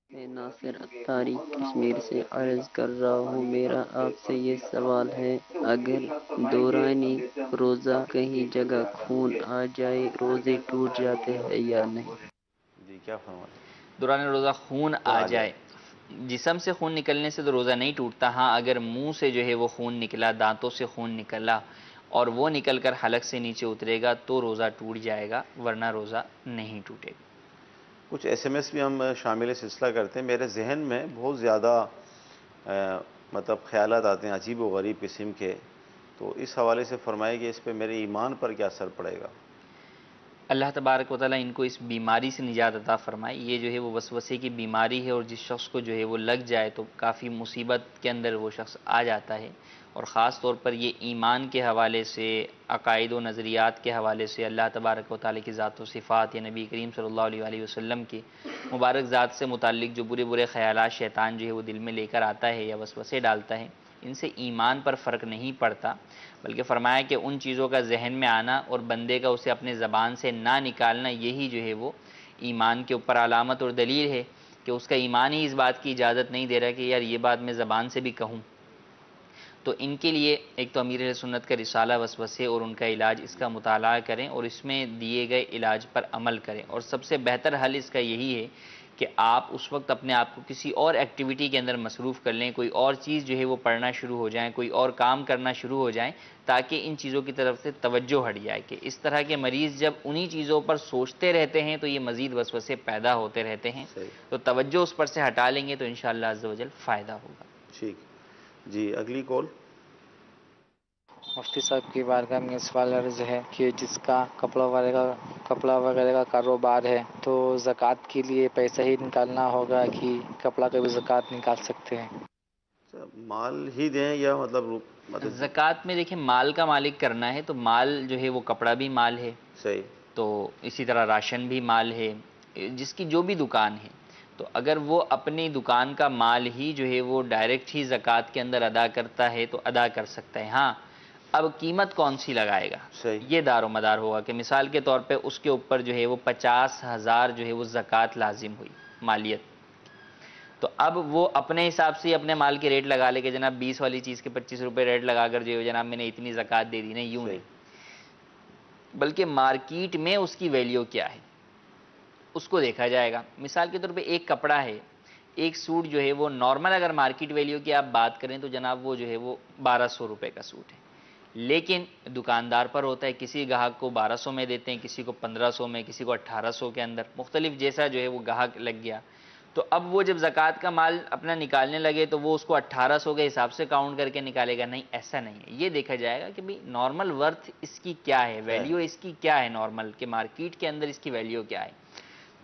میں ناصر اتاری کشمیر سے عرض کر رہا ہوں، میرا آپ سے یہ سوال ہے، اگر دورانی روزہ کہیں جگہ خون آ جائے روزے ٹوٹ جاتے ہیں یا نہیں؟ جی کیا فرماتے؟ دوران روزہ خون آ جائے، جسم سے خون نکلنے سے تو روزہ نہیں ٹوٹتا، ہاں اگر منہ سے جو ہے وہ خون نکلا، دانتوں سے خون نکلا اور وہ نکل کر حلق سے نیچے اترے گا تو روزہ ٹوٹ جائے گا، ورنہ روزہ نہیں ٹوٹے گا۔ کچھ ایس ایم ایس بھی ہم شامل سلسلہ کرتے ہیں، میرے ذہن میں بہت زیادہ مطلب خیالات آتے ہیں عجیب و غریب قسم کے، تو اس حوالے سے فرمائے کہ اس پہ میرے ایمان پر کیا اثر پڑے گا؟ اللہ تبارک و تعالیٰ ان کو اس بیماری سے نجات عطا فرمائے، یہ جو ہے وہ وسوسے کی بیماری ہے، اور جس شخص کو جو ہے وہ لگ جائے تو کافی مصیبت کے اندر وہ شخص آ جاتا ہے، اور خاص طور پر یہ ایمان کے حوالے سے، عقائد و نظریات کے حوالے سے، اللہ تبارک و تعالیٰ کی ذات و صفات یا نبی کریم صلی اللہ علیہ وسلم کی مبارک ذات سے متعلق جو برے خیالات شیطان جو ہے وہ دل میں لے کر آتا ہے یا وسوسے ڈالتا ہے، ان سے ایمان پر فرق نہیں پڑتا، بلکہ فرمایا کہ ان چیزوں کا ذہن میں آنا اور بندے کا اسے اپنے زبان سے نہ نکالنا، یہی جو ہے وہ ایمان کے اوپر علامت اور دلیل ہے کہ اس کا ایمان ہی اس بات کی اجازت نہیں دے رہا کہ یار یہ بات میں زبان سے بھی کہوں۔ تو ان کے لیے ایک تو امیر اہل سنت کا رسالہ وسوسے اور ان کا علاج، اس کا مطالعہ کریں اور اس میں دیے گئے علاج پر عمل کریں، اور سب سے بہتر حل اس کا یہی ہے کہ آپ اس وقت اپنے آپ کو کسی اور ایکٹیویٹی کے اندر مصروف کر لیں، کوئی اور چیز جو ہے وہ پڑھنا شروع ہو جائیں، کوئی اور کام کرنا شروع ہو جائیں، تاکہ ان چیزوں کی طرف سے توجہ ہٹ جائے کہ اس طرح کے مریض جب انہی چیزوں پر سوچتے رہتے ہیں تو یہ مزید وسوسے پیدا ہوتے رہتے ہیں، تو توجہ اس پر سے ہٹا لیں گے تو انشاءاللہ عز و جل فائدہ ہوگا۔ ٹھیک، جی اگلی کال۔ مفتی صاحب کی بارگاہ میں سوال عرض ہے کہ جس کا کپڑا وغیرہ کا کاروبار ہے تو زکوٰۃ کے لیے پیسہ ہی نکالنا ہوگا کہ کپڑا کا بھی زکوٰۃ نکال سکتے ہیں؟ مال ہی دیں یا مطلب زکوٰۃ میں دیکھیں مال کا مالک کرنا ہے تو مال جو ہے وہ کپڑا بھی مال ہے، صحیح، تو اسی طرح راشن بھی مال ہے، جس کی جو بھی دکان ہے، تو اگر وہ اپنی دکان کا مال ہی جو ہے وہ ڈائریکٹ ہی زکوٰۃ کے اندر ادا کرتا ہے تو ادا کر سکتا ہے۔ ہاں، اب قیمت کون سی لگائے گا، صحیح، یہ دار و مدار ہوگا کہ مثال کے طور پہ اس کے اوپر جو ہے وہ 50,000 جو ہے وہ زکوٰۃ لازم ہوئی مالیت، تو اب وہ اپنے حساب سے اپنے مال کے ریٹ لگا لے کہ جناب 20 والی چیز کے 25 روپے ریٹ لگا کر جو ہے جناب میں نے اتنی زکوٰۃ دے دی، نہیں، یوں نہیں، بلکہ مارکیٹ میں اس کی ویلیو کیا ہے اس کو دیکھا جائے گا۔ مثال کے طور پہ ایک کپڑا ہے، ایک سوٹ جو ہے وہ نارمل اگر مارکیٹ ویلیو کی آپ بات کریں تو جناب وہ جو ہے وہ 1200 روپے کا سوٹ ہے، لیکن دکاندار پر ہوتا ہے، کسی گاہک کو 1200 میں دیتے ہیں، کسی کو 1500 میں، کسی کو 1800 کے اندر، مختلف جیسا جو ہے وہ گاہک لگ گیا۔ تو اب وہ جب زکوٰۃ کا مال اپنا نکالنے لگے تو وہ اس کو 1800 کے حساب سے کاؤنٹ کر کے نکالے گا، نہیں، ایسا نہیں ہے، یہ دیکھا جائے گا کہ بھئی نارمل ورتھ اس کی کیا ہے، ویلیو اس کی کیا ہے، نارمل کہ مارکیٹ کے اندر اس کی ویلیو کیا ہے۔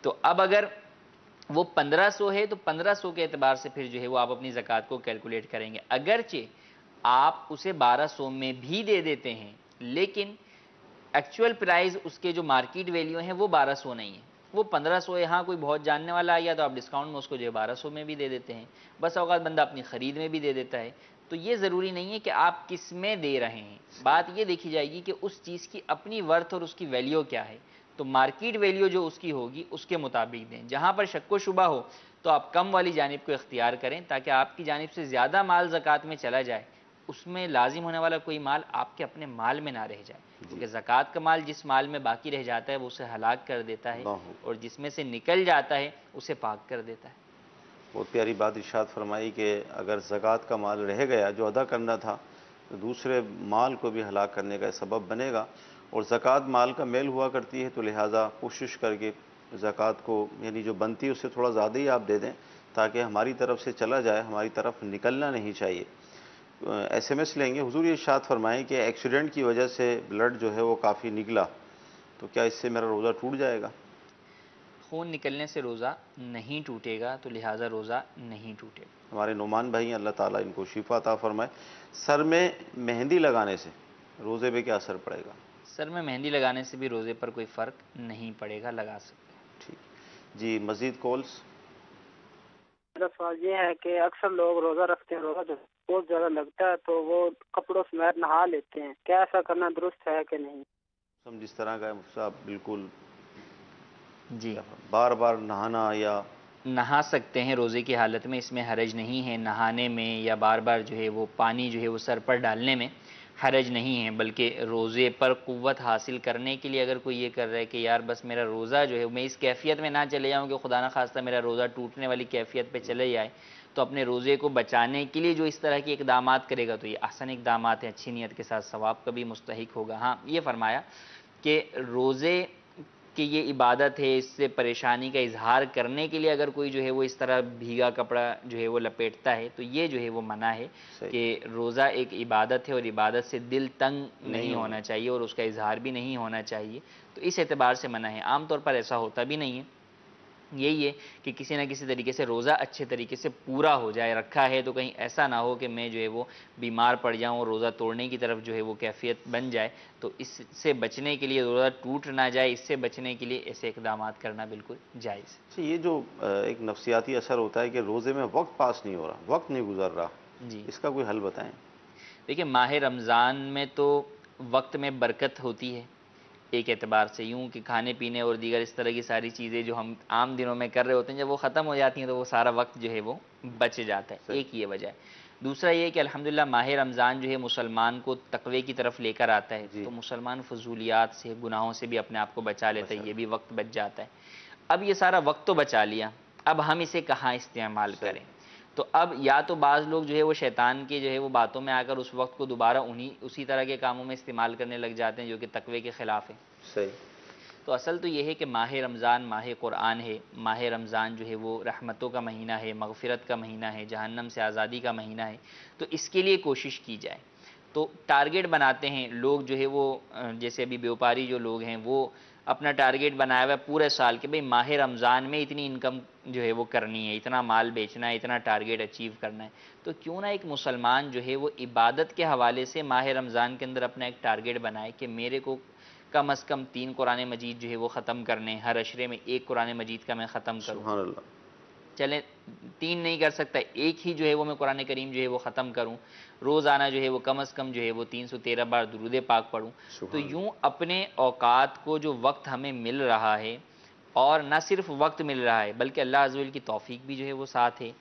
تو اب اگر وہ 1500 ہے تو 1500 کے اعتبار سے پھر جو ہے وہ آپ اپنی زکوٰۃ کو کیلکولیٹ کریں گے، اگرچہ آپ اسے 1200 میں بھی دے دیتے ہیں لیکن ایکچول پرائز اس کے جو مارکیٹ ویلیو ہیں وہ 1200 نہیں ہے، وہ 1500 ہے۔ ہاں کوئی بہت جاننے والا آ گیا تو آپ ڈسکاؤنٹ میں اس کو جو ہے 1200 میں بھی دے دیتے ہیں، بس اوقات بندہ اپنی خرید میں بھی دے دیتا ہے۔ تو یہ ضروری نہیں ہے کہ آپ کس میں دے رہے ہیں، بات یہ دیکھی جائے گی کہ اس چیز کی اپنی ورتھ اور اس کی ویلیو کیا ہے، تو مارکیٹ ویلیو جو اس کی ہوگی اس کے مطابق دیں۔ جہاں پر شک و شبہ ہو تو آپ کم والی جانب کو اختیار کریں تاکہ آپ کی جانب سے زیادہ مال زکوٰۃ میں چلا جائے، اس میں لازم ہونے والا کوئی مال آپ کے اپنے مال میں نہ رہ جائے، کیونکہ زکوٰۃ کا مال جس مال میں باقی رہ جاتا ہے وہ اسے ہلاک کر دیتا ہے اور جس میں سے نکل جاتا ہے اسے پاک کر دیتا ہے۔ بہت پیاری بات ارشاد فرمائی کہ اگر زکوٰۃ کا مال رہ گیا جو ادا کرنا تھا تو دوسرے مال کو بھی ہلاک کرنے کا سبب بنے گا، اور زکوٰۃ مال کا میل ہوا کرتی ہے، تو لہٰذا کوشش کر کے زکوٰۃ کو یعنی جو بنتی ہے اس سے تھوڑا زیادہ ہی آپ دے دیں تاکہ ہماری طرف سے چلا جائے، ہماری طرف نکلنا نہیں چاہیے۔ ایس ایم ایس لیں گے، حضور یہ ارشاد فرمائیں کہ ایکسیڈنٹ کی وجہ سے بلڈ جو ہے وہ کافی نکلا، تو کیا اس سے میرا روزہ ٹوٹ جائے گا؟ خون نکلنے سے روزہ نہیں ٹوٹے گا، تو لہٰذا روزہ نہیں ٹوٹے گا۔ ہمارے نعمان بھائی ہیں، اللہ تعالیٰ ان کو شفا عطا فرمائے، سر میں مہندی لگانے سے روزے پہ کیا اثر پڑے گا؟ سر میں مہندی لگانے سے بھی روزے پر کوئی فرق نہیں پڑے گا، لگا سکتے ہیں۔ ٹھیک جی، مزید کالس؟ میرا سوال یہ ہے کہ اکثر لوگ روزہ رکھتے ہیں، روزہ جب بہت زیادہ لگتا ہے تو وہ کپڑوں سمیت نہا لیتے ہیں، کیا ایسا کرنا درست ہے کہ نہیں؟ جس طرح کا صاحب بالکل جی، بار بار نہانا یا نہا سکتے ہیں روزے کی حالت میں، اس میں حرج نہیں ہے، نہانے میں یا بار بار جو ہے وہ پانی جو ہے وہ سر پر ڈالنے میں حرج نہیں ہے، بلکہ روزے پر قوت حاصل کرنے کے لیے اگر کوئی یہ کر رہا ہے کہ یار بس میرا روزہ جو ہے میں اس کیفیت میں نہ چلے جاؤں کہ خدا نخواستہ میرا روزہ ٹوٹنے والی کیفیت پہ چلے جائے، تو اپنے روزے کو بچانے کے لیے جو اس طرح کے اقدامات کرے گا تو یہ احسن اقدامات ہیں، اچھی نیت کے ساتھ ثواب کا بھی مستحق ہوگا۔ ہاں، یہ فرمایا کہ روزے کہ یہ عبادت ہے، اس سے پریشانی کا اظہار کرنے کے لیے اگر کوئی جو ہے وہ اس طرح بھیگا کپڑا جو ہے وہ لپیٹتا ہے تو یہ جو ہے وہ منع ہے کہ روزہ ایک عبادت ہے اور عبادت سے دل تنگ نہیں ہونا چاہیے اور اس کا اظہار بھی نہیں ہونا چاہیے، تو اس اعتبار سے منع ہے۔ عام طور پر ایسا ہوتا بھی نہیں ہے، یہی ہے کہ کسی نہ کسی طریقے سے روزہ اچھے طریقے سے پورا ہو جائے، رکھا ہے تو کہیں ایسا نہ ہو کہ میں جو ہے وہ بیمار پڑ جاؤں اور روزہ توڑنے کی طرف جو ہے وہ کیفیت بن جائے، تو اس سے بچنے کے لیے، روزہ ٹوٹ نہ جائے اس سے بچنے کے لیے ایسے اقدامات کرنا بالکل جائز ہے۔ یہ جو ایک نفسیاتی اثر ہوتا ہے کہ روزے میں وقت پاس نہیں ہو رہا، وقت نہیں گزر رہا، جی، اس کا کوئی حل بتائیں۔ دیکھیں ماہ رمضان میں تو وقت میں برکت ہوتی ہے ایک اعتبار سے، یوں کہ کھانے پینے اور دیگر اس طرح کی ساری چیزیں جو ہم عام دنوں میں کر رہے ہوتے ہیں جب وہ ختم ہو جاتی ہیں تو وہ سارا وقت جو ہے وہ بچ جاتا ہے، ایک یہ وجہ ہے۔ دوسرا یہ کہ الحمدللہ ماہ رمضان جو ہے مسلمان کو تقوی کی طرف لے کر آتا ہے، تو مسلمان فضولیات سے، گناہوں سے بھی اپنے آپ کو بچا لیتا ہے، یہ بھی وقت بچ جاتا ہے۔ اب یہ سارا وقت تو بچا لیا، اب ہم اسے کہاں استعمال کریں؟ تو اب یا تو بعض لوگ جو ہے وہ شیطان کے جو ہے وہ باتوں میں آ کر اس وقت کو دوبارہ اسی طرح کے کاموں میں استعمال کرنے لگ جاتے ہیں جو کہ تقوی کے خلاف ہے۔ صحیح۔ تو اصل تو یہ ہے کہ ماہ رمضان ماہ قرآن ہے، ماہ رمضان جو ہے وہ رحمتوں کا مہینہ ہے، مغفرت کا مہینہ ہے، جہنم سے آزادی کا مہینہ ہے، تو اس کے لیے کوشش کی جائے۔ تو ٹارگٹ بناتے ہیں لوگ جو ہے وہ، جیسے ابھی بیوپاری جو لوگ ہیں وہ اپنا ٹارگیٹ بنایا ہوا ہے پورے سال کے بھئی ماہ رمضان میں اتنی انکم جو ہے وہ کرنی ہے، اتنا مال بیچنا ہے، اتنا ٹارگیٹ اچیو کرنا ہے، تو کیوں نہ ایک مسلمان جو ہے وہ عبادت کے حوالے سے ماہ رمضان کے اندر اپنا ایک ٹارگیٹ بنائے کہ میرے کو کم از کم 3 قرآن مجید جو ہے وہ ختم کرنے ہیں، ہر عشرے میں 1 قرآن مجید کا میں ختم کروں، سبحان اللہ. چلیں 3 نہیں کر سکتا، 1 ہی جو ہے وہ میں قرآن کریم جو ہے وہ ختم کروں، روزانہ جو ہے وہ کم از کم جو ہے وہ 313 بار درود پاک پڑھوں. تو یوں اپنے اوقات کو جو وقت ہمیں مل رہا ہے، اور نہ صرف وقت مل رہا ہے بلکہ اللہ عز و جل کی توفیق بھی جو ہے وہ ساتھ ہے،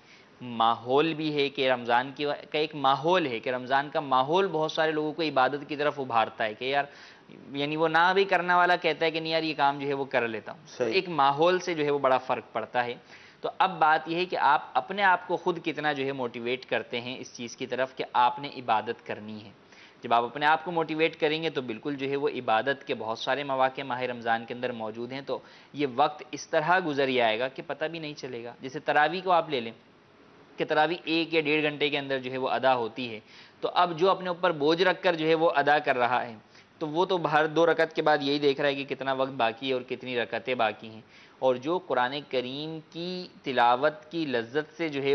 ماحول بھی ہے کہ رمضان کا ایک ماحول ہے کہ رمضان کا ماحول بہت سارے لوگوں کو عبادت کی طرف ابھارتا ہے کہ یار، یعنی وہ نہ بھی کرنے والا کہتا ہے کہ نہیں یار یہ کام جو ہے وہ کر لیتا ہوں. تو ایک ماحول سے جو ہے وہ بڑا فرق پڑتا ہے. تو اب بات یہ ہے کہ آپ اپنے آپ کو خود کتنا جو ہے موٹیویٹ کرتے ہیں اس چیز کی طرف کہ آپ نے عبادت کرنی ہے. جب آپ اپنے آپ کو موٹیویٹ کریں گے تو بالکل جو ہے وہ عبادت کے بہت سارے مواقع ماہ رمضان کے اندر موجود ہیں، تو یہ وقت اس طرح گزر جائے گا کہ پتہ بھی نہیں چلے گا. جیسے تراویح کو آپ لے لیں کہ تراویح 1 یا 1.5 گھنٹے کے اندر جو ہے وہ ادا ہوتی ہے، تو اب جو اپنے اوپر بوجھ رکھ کر جو ہے وہ ادا کر رہا ہے تو وہ تو ہر 2 رکعت کے بعد یہی دیکھ رہا ہے کہ کتنا وقت باقی ہے اور کتنی رکعتیں باقی ہیں. اور جو قرآن کریم کی تلاوت کی لذت سے جو ہے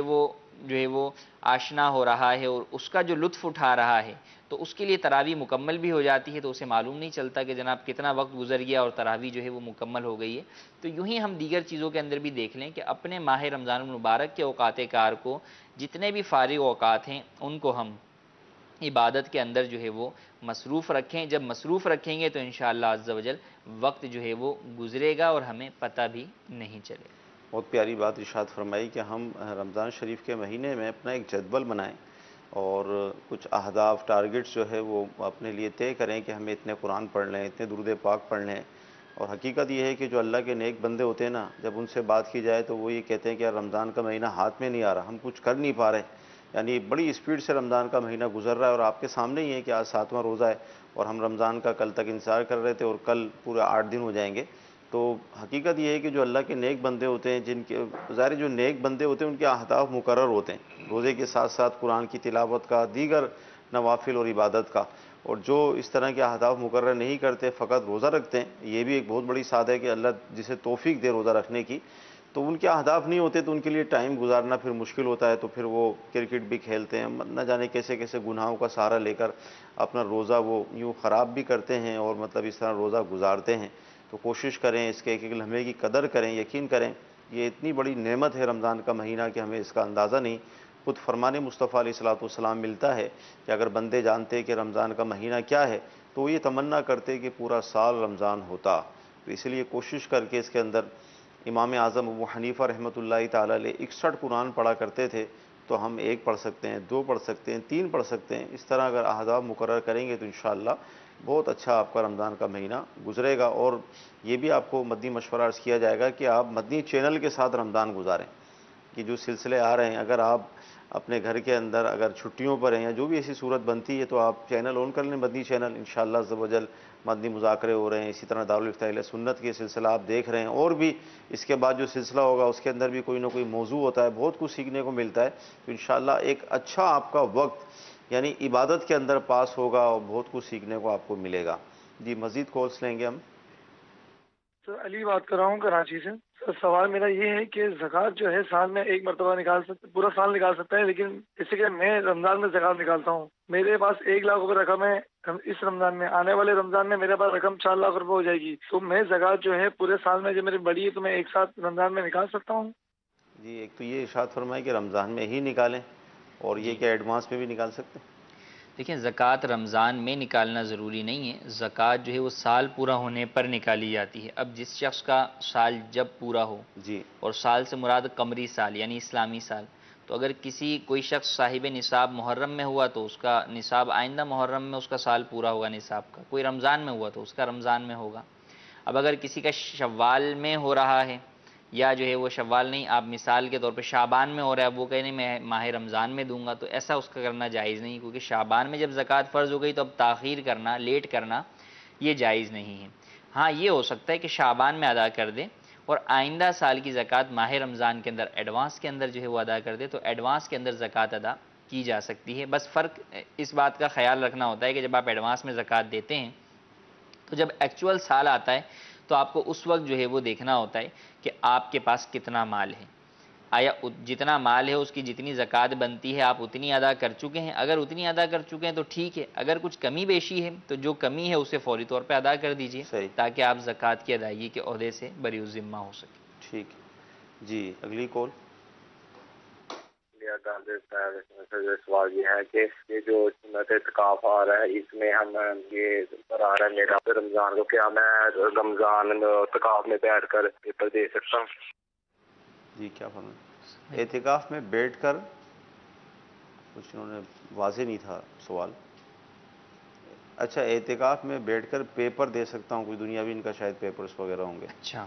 وہ آشنا ہو رہا ہے اور اس کا جو لطف اٹھا رہا ہے، تو اس کے لیے تراویح مکمل بھی ہو جاتی ہے، تو اسے معلوم نہیں چلتا کہ جناب کتنا وقت گزر گیا اور تراویح جو ہے وہ مکمل ہو گئی ہے. تو یوں ہی ہم دیگر چیزوں کے اندر بھی دیکھ لیں کہ اپنے ماہ رمضان المبارک کے اوقات کار کو، جتنے بھی فارغ اوقات ہیں ان کو ہم عبادت کے اندر جو ہے وہ مصروف رکھیں. جب مصروف رکھیں گے تو انشاءاللہ عز و جل وقت جو ہے وہ گزرے گا اور ہمیں پتہ بھی نہیں چلے گا. بہت پیاری بات ارشاد فرمائی کہ ہم رمضان شریف کے مہینے میں اپنا ایک جدول بنائیں اور کچھ اہداف ٹارگٹس جو ہے وہ اپنے لیے طے کریں کہ ہمیں اتنے قرآن پڑھ لیں، اتنے درود پاک پڑھ لیں. اور حقیقت یہ ہے کہ جو اللہ کے نیک بندے ہوتے ہیں نا، جب ان سے بات کی جائے تو وہ یہ کہتے ہیں کہ یار رمضان کا مہینہ ہاتھ میں نہیں آ رہا، ہم کچھ کر نہیں پا رہے. یعنی بڑی اسپیڈ سے رمضان کا مہینہ گزر رہا ہے اور آپ کے سامنے ہی ہے کہ آج 7واں روزہ ہے اور ہم رمضان کا کل تک انتظار کر رہے تھے اور کل پورے 8 دن ہو جائیں گے. تو حقیقت یہ ہے کہ جو اللہ کے نیک بندے ہوتے ہیں، جن کے ظاہر جو نیک بندے ہوتے ہیں ان کے اہداف مقرر ہوتے ہیں، روزے کے ساتھ ساتھ قرآن کی تلاوت کا، دیگر نوافل اور عبادت کا. اور جو اس طرح کے اہداف مقرر نہیں کرتے، فقط روزہ رکھتے ہیں، یہ بھی ایک بہت بڑی سعادت ہے کہ اللہ جسے توفیق دے روزہ رکھنے کی، تو ان کے اہداف نہیں ہوتے تو ان کے لیے ٹائم گزارنا پھر مشکل ہوتا ہے. تو پھر وہ کرکٹ بھی کھیلتے ہیں، نہ جانے کیسے کیسے گناہوں کا سہارا لے کر اپنا روزہ وہ یوں خراب بھی کرتے ہیں اور مطلب اس طرح روزہ گزارتے ہیں. تو کوشش کریں اس کے ایک ایک لمحے کی قدر کریں، یقین کریں یہ اتنی بڑی نعمت ہے رمضان کا مہینہ کہ ہمیں اس کا اندازہ نہیں. خود فرمان مصطفیٰ علیہ الصلوۃ والسلام ملتا ہے کہ اگر بندے جانتے کہ رمضان کا مہینہ کیا ہے تو وہ یہ تمنا کرتے کہ پورا سال رمضان ہوتا. تو اس لیے کوشش کر کے اس کے اندر امام اعظم ابو حنیفہ رحمۃ اللہ تعالیٰ علیہ 61 قرآن پڑھا کرتے تھے، تو ہم 1 پڑھ سکتے ہیں، 2 پڑھ سکتے ہیں، 3 پڑھ سکتے ہیں. اس طرح اگر اہداف مقرر کریں گے تو انشاءاللہ بہت اچھا آپ کا رمضان کا مہینہ گزرے گا. اور یہ بھی آپ کو مدنی مشورہ عرض کیا جائے گا کہ آپ مدنی چینل کے ساتھ رمضان گزاریں، کہ جو سلسلے آ رہے ہیں اگر آپ اپنے گھر کے اندر اگر چھٹیوں پر ہیں یا جو بھی ایسی صورت بنتی ہے تو آپ چینل آن کر لیں، مدنی چینل. انشاءاللہ عز و جل مدنی مذاکرے ہو رہے ہیں، اسی طرح دارالفتہ اہل سنت کے سلسلہ آپ دیکھ رہے ہیں، اور بھی اس کے بعد جو سلسلہ ہوگا اس کے اندر بھی کوئی نہ کوئی موضوع ہوتا ہے، بہت کچھ سیکھنے کو ملتا ہے. تو انشاءاللہ ایک اچھا آپ کا وقت یعنی عبادت کے اندر پاس ہوگا اور بہت کچھ سیکھنے کو آپ کو ملے گا. جی مزید کالس لیں گے ہم. سر علی بات کر رہا ہوں کراچی سے. سر سوال میرا یہ ہے کہ زکوٰۃ جو ہے سال میں 1 مرتبہ نکال سکتے، پورا سال نکال سکتا ہے، لیکن جیسے کہ میں رمضان میں زکوٰۃ نکالتا ہوں، میرے پاس 1 لاکھ روپے رقم ہے اس رمضان میں، آنے والے رمضان میں میرے پاس رقم 4 لاکھ روپے ہو جائے گی، تو میں زکوٰۃ جو ہے پورے سال میں جو میری بڑی ہے تو میں ایک ساتھ رمضان میں نکال سکتا ہوں؟ جی ایک تو یہ ارشاد فرمائے کہ رمضان میں ہی نکالیں، اور یہ کہ ایڈوانس میں بھی نکال سکتے ہیں. دیکھیں زکوٰۃ رمضان میں نکالنا ضروری نہیں ہے، زکوٰۃ جو ہے وہ سال پورا ہونے پر نکالی جاتی ہے. اب جس شخص کا سال جب پورا ہو، جی اور سال سے مراد قمری سال یعنی اسلامی سال، تو اگر کوئی شخص صاحب نصاب محرم میں ہوا تو اس کا نصاب آئندہ محرم میں اس کا سال پورا ہوگا نصاب کا، کوئی رمضان میں ہوا تو اس کا رمضان میں ہوگا. اب اگر کسی کا شوال میں ہو رہا ہے یا جو ہے وہ شوال نہیں، آپ مثال کے طور پہ شعبان میں ہو رہا ہے، اب وہ کہہ نہیں میں ماہ رمضان میں دوں گا، تو ایسا اس کا کرنا جائز نہیں، کیونکہ شعبان میں جب زکوٰۃ فرض ہو گئی تو اب تاخیر کرنا، لیٹ کرنا یہ جائز نہیں ہے. ہاں یہ ہو سکتا ہے کہ شعبان میں ادا کر دے اور آئندہ سال کی زکوٰۃ ماہ رمضان کے اندر ایڈوانس کے اندر جو ہے وہ ادا کر دے، تو ایڈوانس کے اندر زکوٰۃ ادا کی جا سکتی ہے. بس فرق اس بات کا خیال رکھنا ہوتا ہے کہ جب آپ ایڈوانس میں زکوٰۃ دیتے ہیں تو جب ایکچول سال آتا ہے تو آپ کو اس وقت جو ہے وہ دیکھنا ہوتا ہے کہ آپ کے پاس کتنا مال ہے، آیا جتنا مال ہے اس کی جتنی زکوٰۃ بنتی ہے آپ اتنی ادا کر چکے ہیں؟ اگر اتنی ادا کر چکے ہیں تو ٹھیک ہے، اگر کچھ کمی بیشی ہے تو جو کمی ہے اسے فوری طور پہ ادا کر دیجئے صحیح، تاکہ آپ زکوٰۃ کی ادائیگی کے عہدے سے بری الذمہ ہو سکے۔ ٹھیک ہے جی، اگلی کال۔ سوال یہ ہے کہ یہ جو سنت اعتکاف آ رہا ہے اس میں ہم یہ آ رہا ہے میرا رمضان کو، کیا میں رمضان اعتکاف میں بیٹھ کر پیپر دے سکتا ہوں؟ جی کیا فرمائیں؟ اعتکاف میں بیٹھ کر، کچھ انہوں نے واضح نہیں تھا سوال۔ اچھا، اعتکاف میں بیٹھ کر پیپر دے سکتا ہوں، کوئی دنیاوی ان کا شاید پیپرز وغیرہ ہوں گے۔ اچھا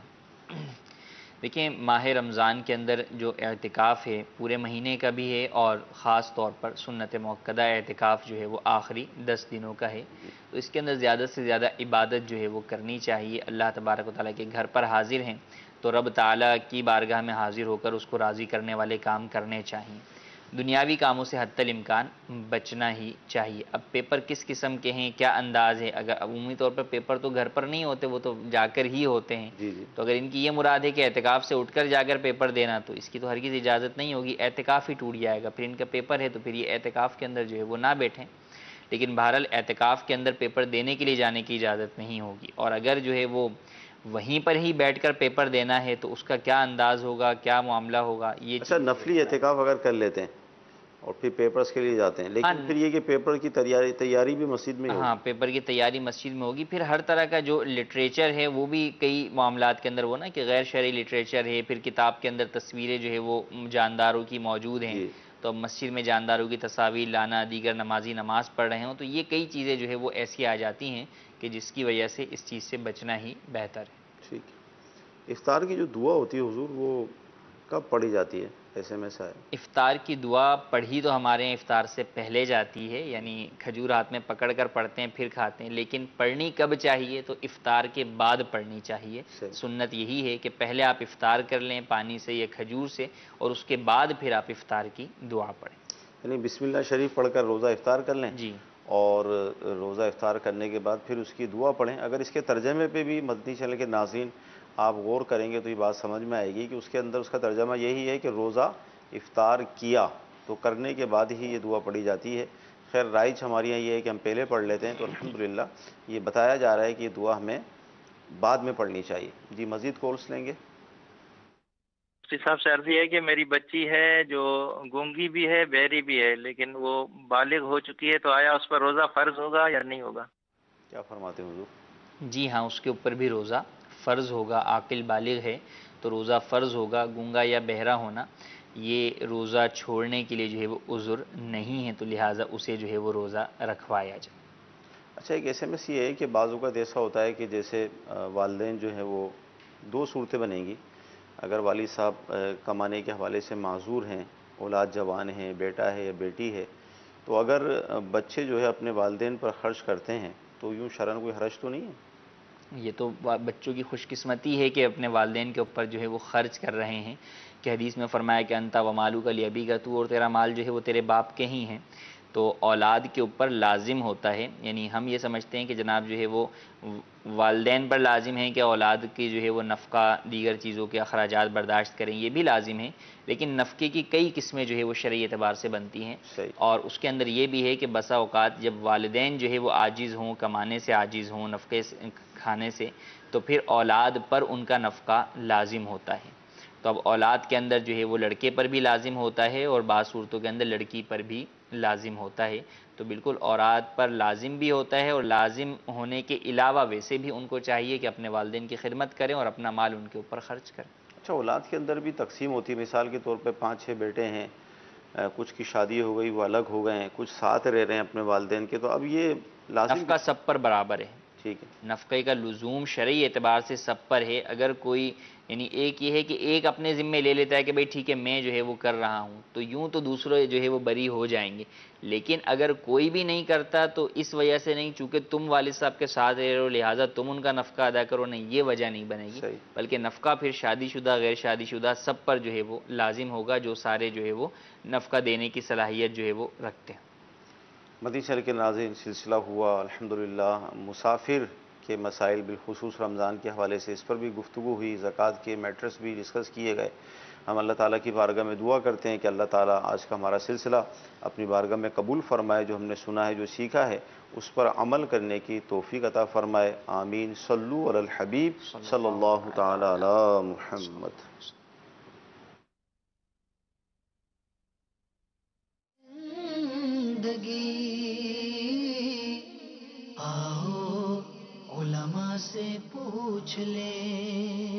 دیکھیں، ماہ رمضان کے اندر جو اعتکاف ہے پورے مہینے کا بھی ہے، اور خاص طور پر سنت موقدہ اعتکاف جو ہے وہ آخری 10 دنوں کا ہے، تو اس کے اندر زیادہ سے زیادہ عبادت جو ہے وہ کرنی چاہیے۔ اللہ تبارک و تعالیٰ کے گھر پر حاضر ہیں تو رب تعالیٰ کی بارگاہ میں حاضر ہو کر اس کو راضی کرنے والے کام کرنے چاہیے، دنیاوی کاموں سے حتی الامکان بچنا ہی چاہیے۔ اب پیپر کس قسم کے ہیں، کیا انداز ہے؟ اگر عمومی طور پر پیپر تو گھر پر نہیں ہوتے، وہ تو جا کر ہی ہوتے ہیں، جی جی، تو اگر ان کی یہ مراد ہے کہ اعتکاف سے اٹھ کر جا کر پیپر دینا، تو اس کی تو ہرگز اجازت نہیں ہوگی، اعتکاف ہی ٹوٹ جائے گا۔ پھر ان کا پیپر ہے تو پھر یہ اعتکاف کے اندر جو ہے وہ نہ بیٹھیں، لیکن بہرحال اعتکاف کے اندر پیپر دینے کے لیے جانے کی اجازت نہیں ہوگی۔ اور اگر جو ہے وہ وہیں پر ہی بیٹھ کر پیپر دینا ہے تو اس کا کیا انداز ہوگا، کیا معاملہ ہوگا، یہ اچھا نفلی اعتکاف اگر کر لیتے ہیں اور پھر پیپرز کے لیے جاتے ہیں، لیکن پھر یہ کہ پیپر کی تیاری بھی مسجد میں ہی ہاں، ہوگی۔ پیپر کی تیاری مسجد میں ہوگی۔ پھر ہر طرح کا جو لٹریچر ہے وہ بھی کئی معاملات کے اندر وہ نا کہ غیر شرعی لٹریچر ہے، پھر کتاب کے اندر تصویریں جو ہے وہ جانداروں کی موجود ہیں، جی، تو اب مسجد میں جانداروں کی تصاویر لانا، دیگر نمازی نماز پڑھ رہے ہوں، تو یہ کئی چیزیں جو ہے وہ ایسی آ جاتی ہیں کہ جس کی وجہ سے اس چیز سے بچنا ہی بہتر ہے۔ ٹھیک ہے۔ افطار کی جو دعا ہوتی ہے حضور، وہ کب پڑھی جاتی ہے؟ ایسے میں سے ہے افطار کی دعا پڑھی تو ہمارے یہاں افطار سے پہلے جاتی ہے، یعنی کھجور ہاتھ میں پکڑ کر پڑھتے ہیں پھر کھاتے ہیں، لیکن پڑھنی کب چاہیے؟ تو افطار کے بعد پڑھنی چاہیے۔ صحیح، سنت یہی ہے کہ پہلے آپ افطار کر لیں پانی سے یا کھجور سے، اور اس کے بعد پھر آپ افطار کی دعا پڑھیں۔ یعنی بسم اللہ شریف پڑھ کر روزہ افطار کر لیں، جی اور روزہ افطار کرنے کے بعد پھر اس کی دعا پڑھیں۔ اگر اس کے ترجمے پہ بھی مدنی چینل کے ناظرین آپ غور کریں گے تو یہ بات سمجھ میں آئے گی کہ اس کے اندر اس کا ترجمہ یہی ہے کہ روزہ افطار کیا تو کرنے کے بعد ہی یہ دعا پڑھی جاتی ہے۔ خیر رائج ہمارے یہاں یہ ہے کہ ہم پہلے پڑھ لیتے ہیں، تو الحمدللہ یہ بتایا جا رہا ہے کہ یہ دعا ہمیں بعد میں پڑھنی چاہیے۔ جی مزید کورس لیں گے؟ مفتی صاحب سے عرض یہ ہے کہ میری بچی ہے جو گونگی بھی ہے بہری بھی ہے، لیکن وہ بالغ ہو چکی ہے، تو آیا اس پر روزہ فرض ہوگا یا نہیں ہوگا؟ کیا فرماتے ہیں حضور؟ جی ہاں، اس کے اوپر بھی روزہ فرض ہوگا، عاقل بالغ ہے تو روزہ فرض ہوگا۔ گونگا یا بہرا ہونا یہ روزہ چھوڑنے کے لیے جو ہے وہ عذر نہیں ہے، تو لہٰذا اسے جو ہے وہ روزہ رکھوایا جائے۔ اچھا، ایک ایس ایم ایس یہ ہے کہ بعض اوقات ایسا ہوتا ہے کہ جیسے والدین جو ہیں وہ دو صورتیں بنیں گی۔ اگر والد صاحب کمانے کے حوالے سے معذور ہیں، اولاد جوان ہیں، بیٹا ہے یا بیٹی ہے، تو اگر بچے جو ہے اپنے والدین پر خرچ کرتے ہیں تو یوں شرعاً کوئی حرج تو نہیں ہے؟ یہ تو بچوں کی خوش قسمتی ہے کہ اپنے والدین کے اوپر جو ہے وہ خرچ کر رہے ہیں، کہ حدیث میں فرمایا کہ انتا و مالوک لیابیک، تو اور تیرا مال جو ہے وہ تیرے باپ کے ہی ہیں، تو اولاد کے اوپر لازم ہوتا ہے۔ یعنی ہم یہ سمجھتے ہیں کہ جناب جو ہے وہ والدین پر لازم ہے کہ اولاد کی جو ہے وہ نفقہ دیگر چیزوں کے اخراجات برداشت کریں، یہ بھی لازم ہے، لیکن نفقے کی کئی قسمیں جو ہے وہ شرعی اعتبار سے بنتی ہیں، صحیح، اور اس کے اندر یہ بھی ہے کہ بسا اوقات جب والدین جو ہے وہ عاجز ہوں، کمانے سے عاجز ہوں، نفقے کھانے سے، تو پھر اولاد پر ان کا نفقہ لازم ہوتا ہے۔ تو اب اولاد کے اندر جو ہے وہ لڑکے پر بھی لازم ہوتا ہے، اور بعض صورتوں کے اندر لڑکی پر بھی لازم ہوتا ہے، تو بالکل اولاد پر لازم بھی ہوتا ہے، اور لازم ہونے کے علاوہ ویسے بھی ان کو چاہیے کہ اپنے والدین کی خدمت کریں اور اپنا مال ان کے اوپر خرچ کریں۔ اچھا، اولاد کے اندر بھی تقسیم ہوتی ہے، مثال کے طور پہ 5-6 بیٹے ہیں، کچھ کی شادی ہو گئی، وہ الگ ہو گئے ہیں، کچھ ساتھ رہ رہے ہیں اپنے والدین کے، تو اب یہ لازم نفقہ سب پر برابر ہے، ٹھیک ہے، نفقے کا لزوم شرعی اعتبار سے سب پر ہے۔ اگر کوئی یعنی ایک یہ ہے کہ ایک اپنے ذمے لے لیتا ہے کہ بھئی ٹھیک ہے میں جو ہے وہ کر رہا ہوں، تو یوں تو دوسرے جو ہے وہ بری ہو جائیں گے، لیکن اگر کوئی بھی نہیں کرتا تو اس وجہ سے نہیں چونکہ تم والد صاحب کے ساتھ رہ رہے ہو لہٰذا تم ان کا نفقہ ادا کرو، نہیں، یہ وجہ نہیں بنے گی، صحیح، بلکہ نفقہ پھر شادی شدہ غیر شادی شدہ سب پر جو ہے وہ لازم ہوگا، جو سارے جو ہے وہ نفقہ دینے کی صلاحیت جو ہے وہ رکھتے ہیں۔ مدنی چینل کے ناظرین، سلسلہ ہوا الحمدللہ مسافر کے مسائل بالخصوص رمضان کے حوالے سے اس پر بھی گفتگو ہوئی، زکوٰۃ کے میٹرز بھی ڈسکس کیے گئے۔ ہم اللہ تعالیٰ کی بارگاہ میں دعا کرتے ہیں کہ اللہ تعالیٰ آج کا ہمارا سلسلہ اپنی بارگاہ میں قبول فرمائے، جو ہم نے سنا ہے، جو سیکھا ہے، اس پر عمل کرنے کی توفیق عطا فرمائے۔ آمین۔ صلو علی الحبیب صلی اللہ تعالی علی محمد۔ آؤ علماء سے پوچھ لیں